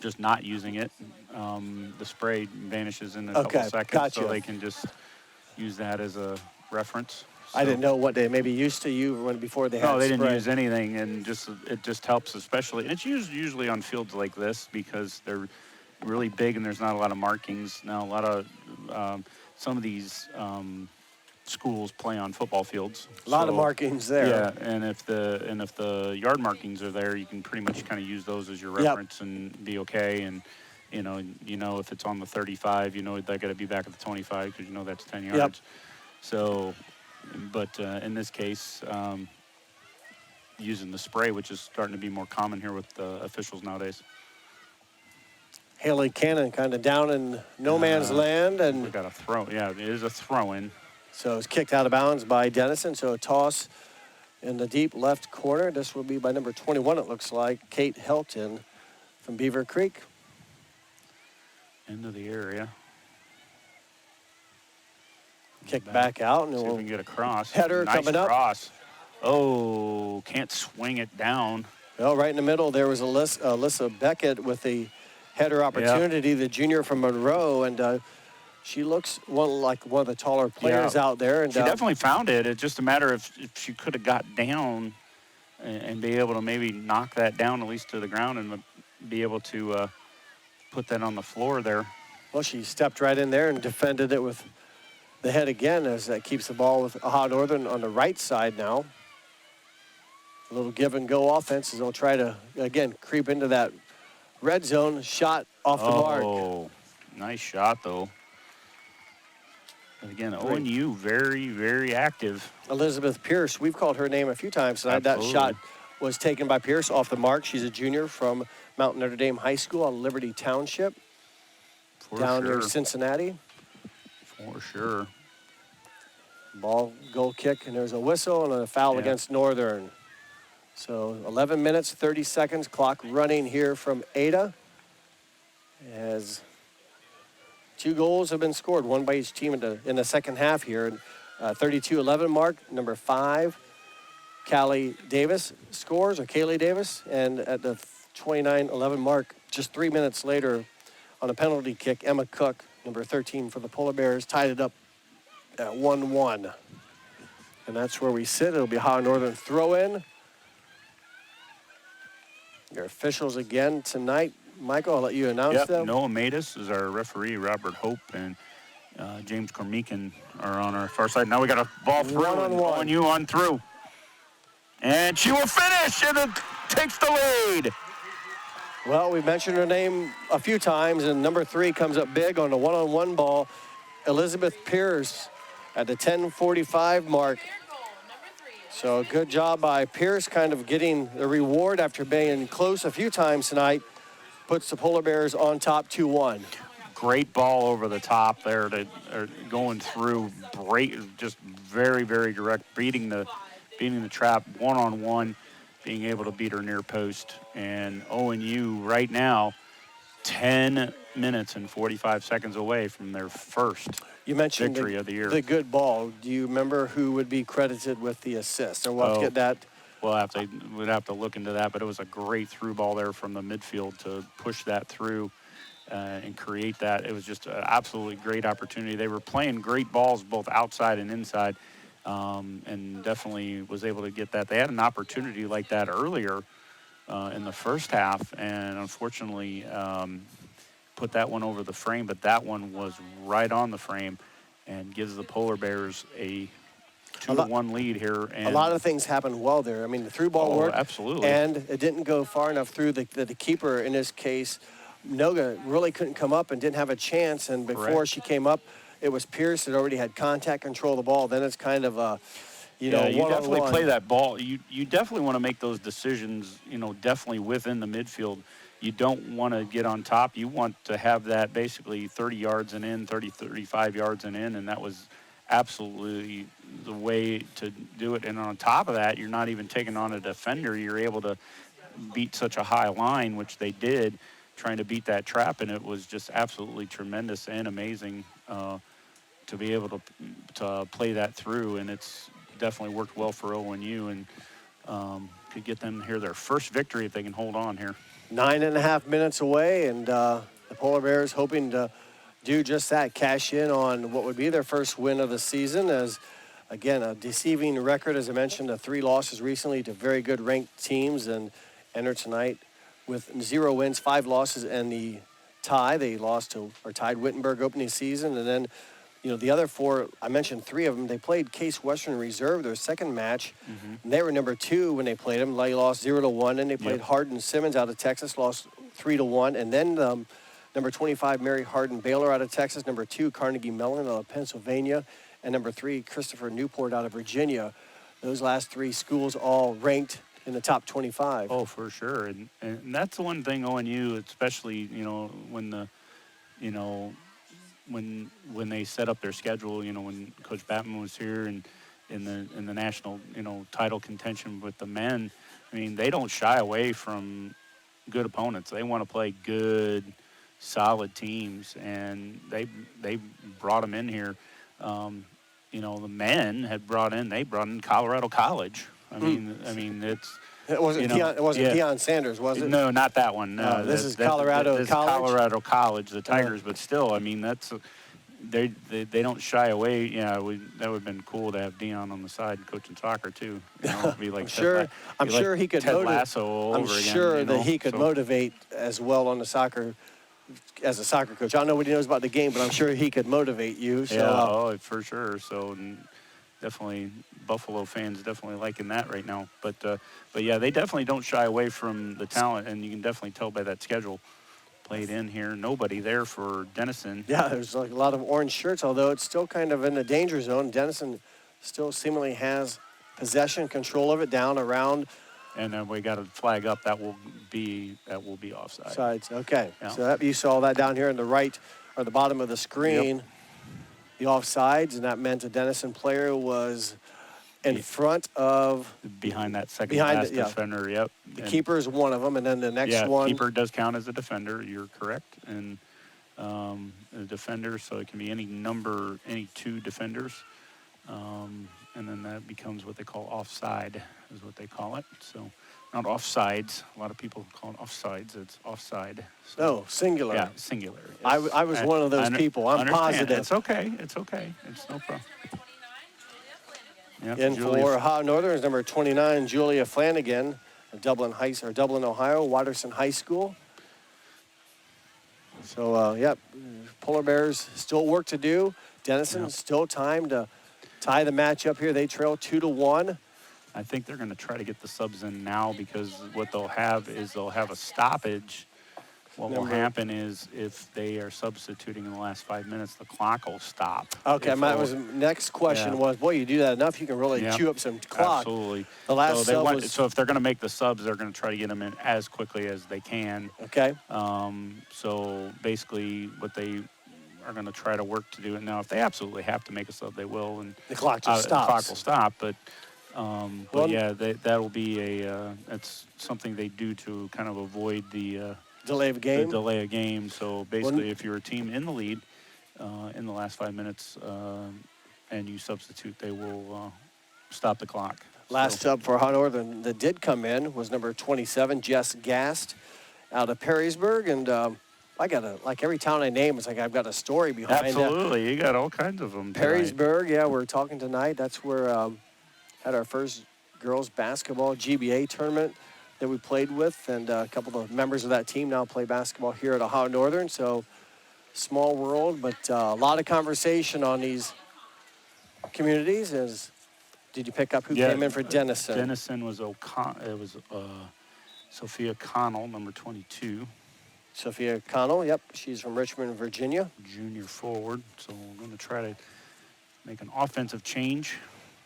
Just not using it. The spray vanishes in a couple seconds. Gotcha. So they can just use that as a reference. So, I didn't know what they maybe used to use before they had No, they spray. didn't use anything, and it just helps, especially. And it's usually on fields like this because they're really big and there's not a lot of markings. Now, a lot of some of these schools play on football fields. A lot of markings there. Yeah, and if the yard markings are there, you can pretty much kind of use those as your reference and be okay. And if it's on the 35, they got to be back at the 25 because that's 10 yards. Yep. So, but in this case, using the spray, which is starting to be more common here with officials nowadays. Haley Cannon kind of down in no man's land, and we got a throw. Yeah, it is a throw-in. So it's kicked out of bounds by Denison. So a toss in the deep left corner. This will be by number 21, it looks like, Kate Helton from Beaver Creek. Into the area. Kick back out, and see if we can get a cross. Header nice coming up. Cross. Oh, can't swing it down. Well, right in the middle, there was Alyssa Beckett with the had her opportunity, the junior from Monroe, and she looks like one of the taller players out there. And she definitely found it. It's just a matter of if she could have got down and be able to maybe knock that down at least to the ground and be able to put that on the floor there. Well, she stepped right in there and defended it with the head again, as that keeps the ball with Ohio Northern on the right side now. A little give and go offense as they'll try to, again, creep into that red zone. Shot off the mark. Oh, nice shot, though. And again, ONU, very, very active. Elizabeth Pierce, we've called her name a few times tonight. That shot was taken by Pierce off the mark. She's a junior from Mount Notre Dame High School on Liberty Township down near Cincinnati. For sure. Ball, goal kick, and there's a whistle and a foul against Northern. So 11 minutes, 30 seconds, clock running here from Ada. As 2 goals have been scored, one by each team in the second half here. 32-11 mark, number 5, Kaylee Davis scores, and at the 29-11 mark, just 3 minutes later, on a penalty kick, Emma Cook, number 13 for the Polar Bears, tied it up at 1-1. And that's where we sit. It'll be Ohio Northern throw-in. Your officials again tonight. Michael, I'll let you announce them. Noah Matus is our referee. Robert Hope and James Cormican are on our far side. Now we got a ball through. One-on-one. ONU on through. And she will finish, and it takes the lead. Well, we mentioned her name a few times, and number 3 comes up big on the one-on-one ball. Elizabeth Pierce at the 10:45 mark. So good job by Pierce, kind of getting the reward after being close a few times tonight. Puts the Polar Bears on top 2-1. Great ball over the top there, going through, just very, very direct, beating the trap one-on-one, being able to beat her near post. And ONU right now, 10 minutes and 45 seconds away from their first victory of the year. The good ball. Do you remember who would be credited with the assist? Or we'll get that. We'd have to look into that, but it was a great through ball there from the midfield to push that through and create that. It was just an absolutely great opportunity. They were playing great balls both outside and inside, and definitely was able to get that. They had an opportunity like that earlier in the first half, and unfortunately put that one over the frame, but that one was right on the frame and gives the Polar Bears a 2-1 lead here. And a lot of things happened well there. I mean, the through ball worked. Absolutely. And it didn't go far enough through the keeper. In this case, Noga really couldn't come up and didn't have a chance. And before she came up, it was Pierce that already had contact control of the ball. Then it's kind of a, you definitely play that ball. You definitely want to make those decisions, definitely within the midfield. You don't want to get on top. You want to have that basically 30 yards and in, 35 yards and in, and that was absolutely the way to do it. And on top of that, you're not even taking on a defender. You're able to beat such a high line, which they did, trying to beat that trap, and it was just absolutely tremendous and amazing to be able to play that through, and it's definitely worked well for ONU, and could get them here their first victory if they can hold on here. 9.5 minutes away, and the Polar Bears hoping to do just that, cash in on what would be their first win of the season. As, again, a deceiving record, as I mentioned, 3 losses recently to very good ranked teams, and enter tonight with 0 wins, 5 losses, and the tie. They lost to, or tied Wittenberg opening season, and then, the other 4, I mentioned 3 of them, they played Case Western Reserve, their second match, and they were number 2 when they played them. They lost 0-1, and they played Hardin Simmons out of Texas, lost 3-1, and then number 25, Mary Hardin Baylor out of Texas, number 2, Carnegie Mellon out of Pennsylvania, and number 3, Christopher Newport out of Virginia. Those last 3 schools all ranked in the top 25. Oh, for sure, and that's the one thing ONU, especially when they set up their schedule, when Coach Batman was here and in the national title contention with the men, I mean, they don't shy away from good opponents. They want to play good, solid teams, and they brought them in here. The men had brought in Colorado College. I mean, It wasn't Deion Sanders, was it? No, not that one. No, this is Colorado this College? Colorado College, the Tigers. But still, I mean, they don't shy away. Yeah, that would have been cool to have Deion on the side coaching soccer too. You know, it'd be like I'm sure he could Ted motivate. Lasso all I'm over again, sure that he could motivate as well on the soccer as a soccer coach. I don't know what he knows about the game, but I'm sure he could motivate you. So, yeah, for sure. So definitely Buffalo fans definitely liking that right now. But yeah, they definitely don't shy away from the talent, and you can definitely tell by that schedule played in here. Nobody there for Denison. Yeah, there's like a lot of orange shirts, although it's still kind of in the danger zone. Denison still seemingly has possession, control of it down around. And then we got a flag up that will be offside. Sides. Okay. Yeah. So you saw that down here in the right or the bottom of the screen. Yep. The offsides, and that meant a Denison player was in front of behind that second last defender. Yep. The keeper is one of them, and then the next one. Yeah, keeper does count as a defender. You're correct, and a defender, so it can be any two defenders, and then that becomes what they call offside, is what they call it. So not offsides. A lot of people call it offsides. It's offside. So, no, singular. Yeah, singular. Yes. I was one of those people. I'm positive. It's okay. It's okay. It's no problem. Yep, in for Ohio Northern is number 29, Julia Flanagan, Dublin, Ohio, Watterson High School. So, Polar Bears still work to do. Denison still time to tie the match up here. They trail 2-1. I think they're going to try to get the subs in now, because what they'll have is they'll have a stoppage. What will happen is if they are substituting in the last 5 minutes, the clock will stop. Okay, next question was, boy, you do that enough, you can really chew up some clock. Absolutely. The last so if they're going to make the subs, they're going to try to get them in as quickly as they can. Okay. So basically what they are going to try to work to do it now. If they absolutely have to make a sub, they will. And the clock just stops. The clock will stop, that'll be that's something they do to kind of avoid the delay of game. The delay of game. So basically, if you're a team in the lead in the last 5 minutes and you substitute, they will stop the clock. Last sub for Ohio Northern that did come in was number 27, Jess Gast, out of Perrysburg, and I got like every town I name, it's like I've got a story behind it. Absolutely, you got all kinds of them. Perrysburg, we're talking tonight. That's where had our first girls basketball GBA tournament that we played with, and a couple of members of that team now play basketball here at Ohio Northern. So small world, but a lot of conversation on these communities. Did you pick up who came in for Denison? Denison was Sophia Connell, number 22. Sophia Connell, yep. She's from Richmond, Virginia. Junior forward. So we're going to try to make an offensive change.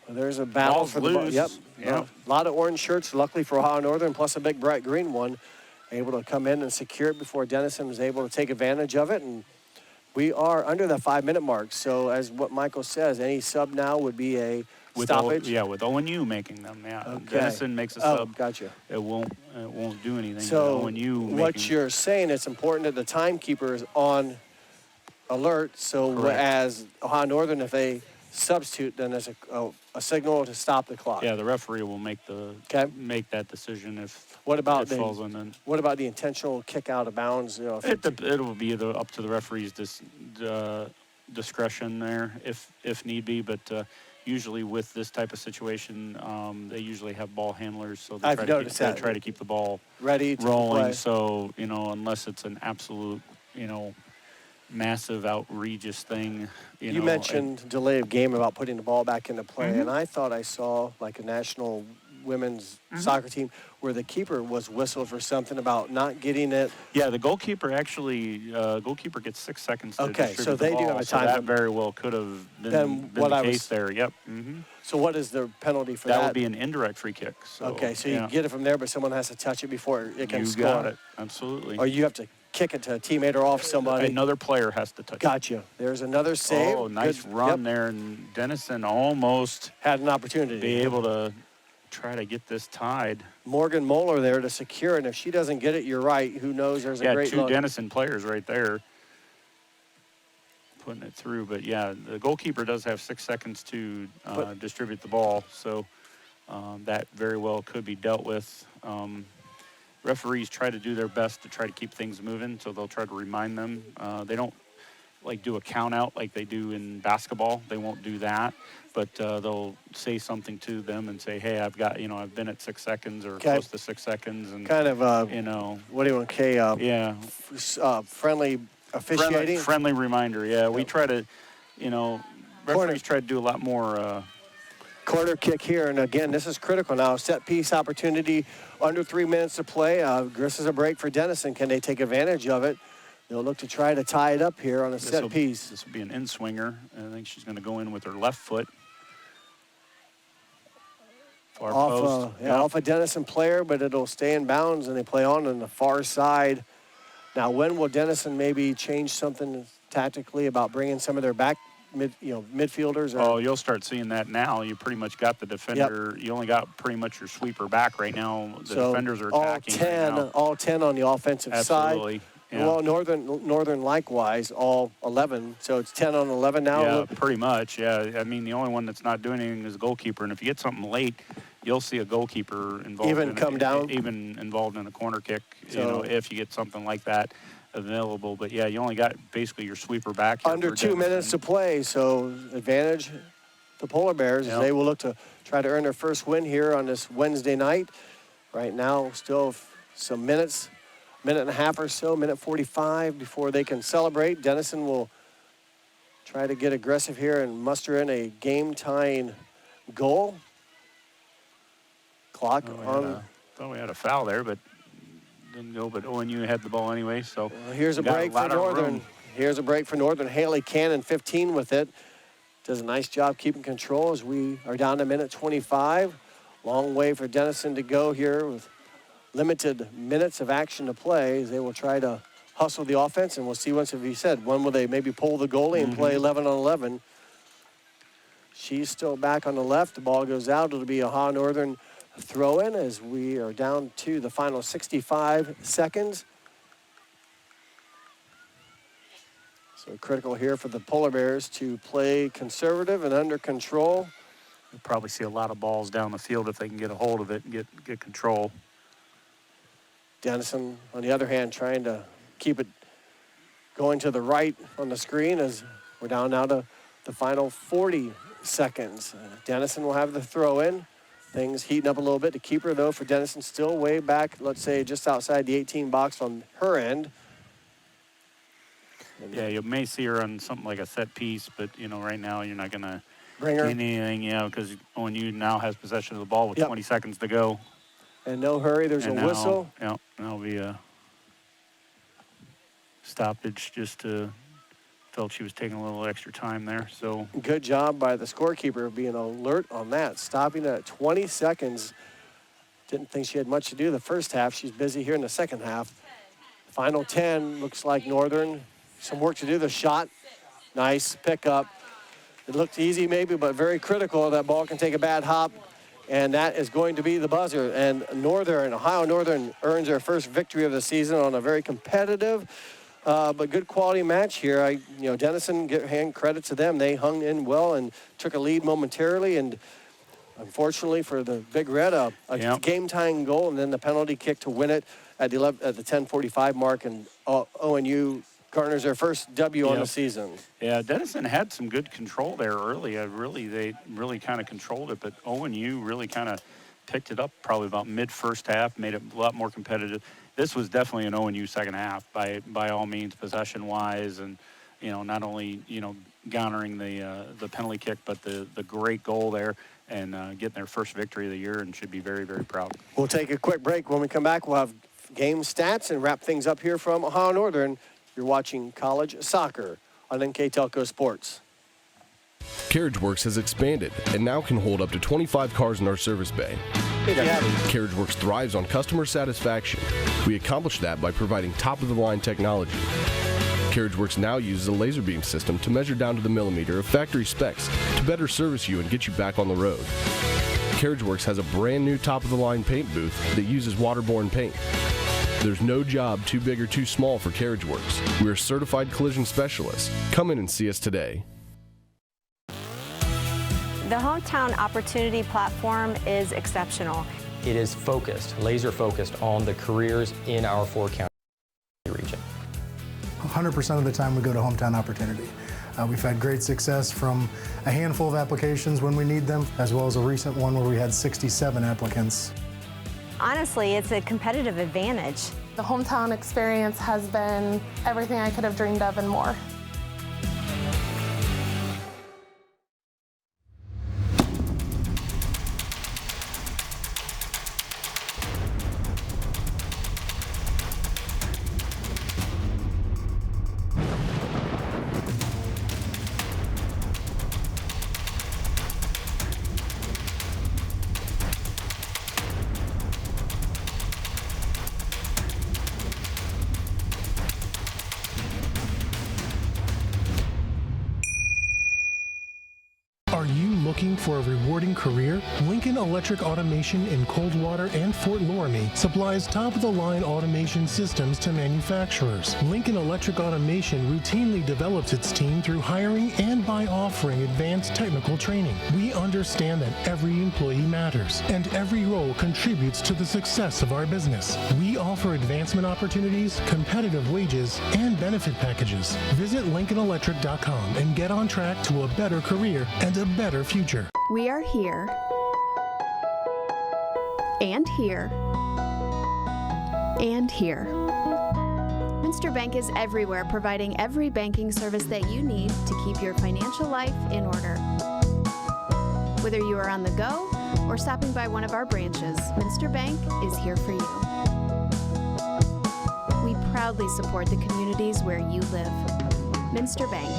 Well, there's a battle for the ball. Yep. A lot of orange shirts, luckily for Ohio Northern, plus a big bright green one. Able to come in and secure it before Denison was able to take advantage of it. And we are under the 5-minute mark. So as what Michael says, any sub now would be a stoppage. With ONU making them. Yeah. Okay. Denison makes a sub. Gotcha. It won't do anything. So ONU what you're saying, it's important that the timekeeper is on alert. So Correct. As Ohio Northern, if they substitute, then there's a signal to stop the clock. Yeah, the referee will make that decision if what about it falls in. What about the intentional kick out of bounds? It'll be up to the referee's discretion there if need be, but usually with this type of situation, they usually have ball handlers, so they try to keep the ball ready to rolling. Play. So unless it's an absolute massive, outrageous thing. You mentioned delay of game about putting the ball back into play, Mm-hmm. and I thought I saw like a national women's soccer team where the keeper was whistled for something about not getting it. Yeah, the goalkeeper goalkeeper gets 6 seconds to distribute so they the ball, do have a so time. That very well could have been the case there. Yep. Mm-hmm. So what is the penalty for that? That would be an indirect free kick. So, so you get it from there, but someone has to touch it before it can score. You got it. Absolutely. Or you have to kick it to a teammate or off somebody. Another player has to touch it. Gotcha. There's another save. Oh, nice run there, and Denison almost had an opportunity to be able to try to get this tied. Morgan Moeller there to secure it, and if she doesn't get it, you're right. Who knows? There's a great two Denison players right there putting it through. But, the goalkeeper does have 6 seconds to distribute the ball. So that very well could be dealt with. Referees try to do their best to try to keep things moving, so they'll try to remind them. They don't like do a count out like they do in basketball. They won't do that, but they'll say something to them and say, hey, I've been at 6 seconds or close to 6 seconds. And kind of, what do you want, Kay? Friendly officiating? Friendly reminder, yeah. We try to, referees try to do a lot more. Corner kick here, and again, this is critical now. Set piece opportunity, under 3 minutes to play. This is a break for Denison. Can they take advantage of it? They'll look to try to tie it up here on a set piece. This will be an in-swinger. I think she's going to go in with her left foot. Far post. Off a Denison player, but it'll stay in bounds, and they play on the far side. Now, when will Denison maybe change something tactically about bringing some of their midfielders? You'll start seeing that now. You pretty much got the defender. Yep. You only got pretty much your sweeper back right now. The defenders are attacking. All 10 on the offensive side. Absolutely. Yeah. Well, Northern likewise, all 11. So it's 10 on 11 now? Yeah, pretty much, yeah. I mean, the only one that's not doing anything is the goalkeeper. And if you get something late, you'll see a goalkeeper involved. Even involved in a corner kick, if you get something like that available. But, yeah, you only got basically your sweeper back. Under 2 minutes to play, so advantage the Polar Bears as they will look to try to earn their first win here on this Wednesday night. Right now, still some minutes. Minute and a half or so, minute 45 before they can celebrate. Denison will try to get aggressive here and muster in a game-tying goal. Clock on. Thought we had a foul there, but didn't go. But ONU had the ball anyway. So here's a break for Northern. Here's a break for Northern. Haley Cannon, 15 with it. Does a nice job keeping control as we are down to minute 25. Long way for Denison to go here with limited minutes of action to play. As they will try to hustle the offense, and we'll see once, if you said, when will they maybe pull the goalie and play 11 on 11. She's still back on the left. The ball goes out. It'll be a Ohio Northern throw-in as we are down to the final 65 seconds. So critical here for the Polar Bears to play conservative and under control. You'll probably see a lot of balls down the field if they can get a hold of it and get control. Denison, on the other hand, trying to keep it going to the right on the screen as we're down now to the final 40 seconds. Denison will have the throw-in. Things heating up a little bit. The keeper, though, for Denison still way back, let's say, just outside the 18 box on her end. Yeah, you may see her on something like a set piece, but, right now you're not going to bring her anything, because ONU now has possession of the ball with 20 seconds to go. And no hurry, there's a whistle. Yeah, that'll be a stoppage. Just felt she was taking a little extra time there. So good job by the scorekeeper being alert on that, stopping at 20 seconds. Didn't think she had much to do the first half. She's busy here in the second half. Final 10, looks like Northern. Some work to do. The shot, nice pickup. It looked easy maybe, but very critical. That ball can take a bad hop. And that is going to be the buzzer. And Ohio Northern earns their first victory of the season on a very competitive but good quality match here. Denison, hand credit to them. They hung in well and took a lead momentarily. And unfortunately for the Big Red, a game-tying goal and then the penalty kick to win it at the 10:45 mark. And ONU garners their first W on the season. Yeah, Denison had some good control there early. They really kind of controlled it, but ONU really kind of picked it up probably about mid-first half, made it a lot more competitive. This was definitely an ONU second half by all means, possession-wise, and not only garnering the penalty kick, but the great goal there and getting their first victory of the year, and should be very, very proud. We'll take a quick break. When we come back, we'll have game stats and wrap things up here from Ohio Northern. You're watching college soccer on NK Telco Sports. CarriageWorks has expanded and now can hold up to 25 cars in our service bay. CarriageWorks thrives on customer satisfaction. We accomplish that by providing top-of-the-line technology. CarriageWorks now uses a laser beam system to measure down to the millimeter of factory specs to better service you and get you back on the road. CarriageWorks has a brand new top-of-the-line paint booth that uses waterborne paint. There's no job too big or too small for CarriageWorks. We're certified collision specialists. Come in and see us today. The Hometown Opportunity Platform is exceptional. It is focused, laser focused on the careers in our 4-county region. 100% of the time we go to Hometown Opportunity. We've had great success from a handful of applications when we need them, as well as a recent one where we had 67 applicants. Honestly, it's a competitive advantage. The Hometown experience has been everything I could have dreamed of and more. Are you looking for a rewarding career? Lincoln Electric Automation in Coldwater and Fort Loramie supplies top-of-the-line automation systems to manufacturers. Lincoln Electric Automation routinely develops its team through hiring and by offering advanced technical training. We understand that every employee matters, and every role contributes to the success of our business. We offer advancement opportunities, competitive wages, and benefit packages. Visit LincolnElectric.com and get on track to a better career and a better future. We are here and here and here. Minster Bank is everywhere, providing every banking service that you need to keep your financial life in order. Whether you are on the go or stopping by one of our branches, Minster Bank is here for you. We proudly support the communities where you live. Minster Bank,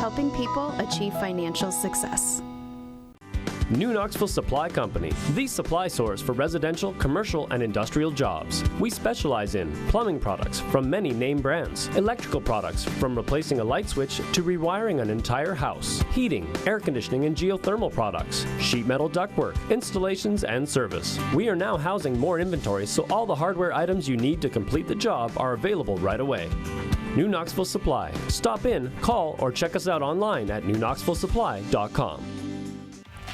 helping people achieve financial success. New Knoxville Supply Company, the supply source for residential, commercial, and industrial jobs. We specialize in plumbing products from many name brands, electrical products from replacing a light switch to rewiring an entire house, heating, air conditioning, and geothermal products, sheet metal ductwork, installations, and service. We are now housing more inventory, so all the hardware items you need to complete the job are available right away. New Knoxville Supply. Stop in, call, or check us out online at newknoxvillesupply.com.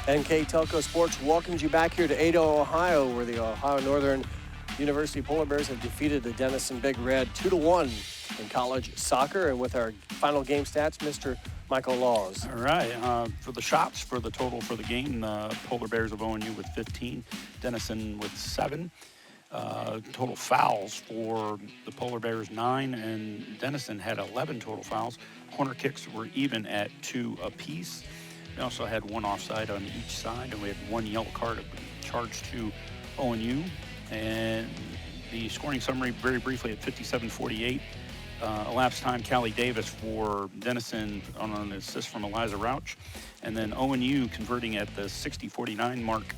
NK Telco Sports welcomes you back here to Ada, Ohio, where the Ohio Northern University Polar Bears have defeated the Denison Big Red 2-1 in college soccer. And with our final game stats, Mr. Michael Laws. All right. For the shots, for the total for the game, Polar Bears of ONU with 15, Denison with 7. Total fouls for the Polar Bears 9, and Denison had 11 total fouls. Corner kicks were even at 2 apiece. We also had 1 offside on each side, and we had 1 yellow card charged to ONU. And the scoring summary, very briefly, at 57-48. Elapsed time, Callie Davis for Denison on an assist from Eliza Rauch. And then ONU converting at the 60-49 mark.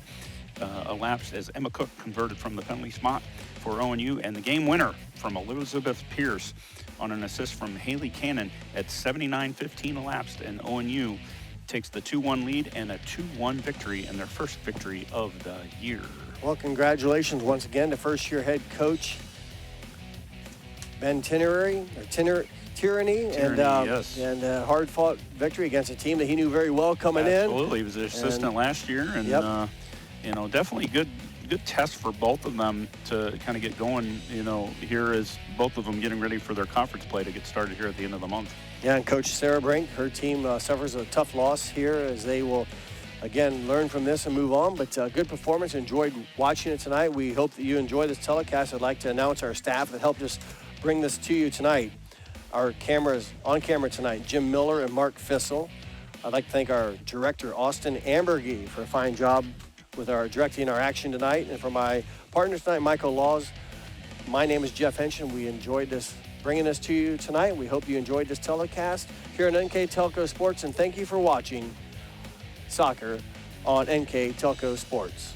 Elapsed as Emma Cook converted from the penalty spot for ONU, and the game winner from Elizabeth Pierce on an assist from Haley Cannon at 79-15 elapsed, and ONU takes the 2-1 lead and a 2-1 victory, and their first victory of the year. Well, congratulations once again to first-year head coach Ben Tyranny, and yes. And a hard-fought victory against a team that he knew very well coming in. Absolutely, he was the assistant last year, and definitely good test for both of them to kind of get going, here as both of them getting ready for their conference play to get started here at the end of the month. Yeah, and Coach Sarah Brink, her team suffers a tough loss here as they will, again, learn from this and move on. But good performance. Enjoyed watching it tonight. We hope that you enjoy this telecast. I'd like to announce our staff that helped us bring this to you tonight. Our cameras on camera tonight, Jim Miller and Mark Fissel. I'd like to thank our director, Austin Ambergy, for a fine job with our directing our action tonight. And for my partner tonight, Michael Laws, my name is Jeff Henshin. We enjoyed bringing this to you tonight. We hope you enjoyed this telecast here on NK Telco Sports, and thank you for watching soccer on NK Telco Sports.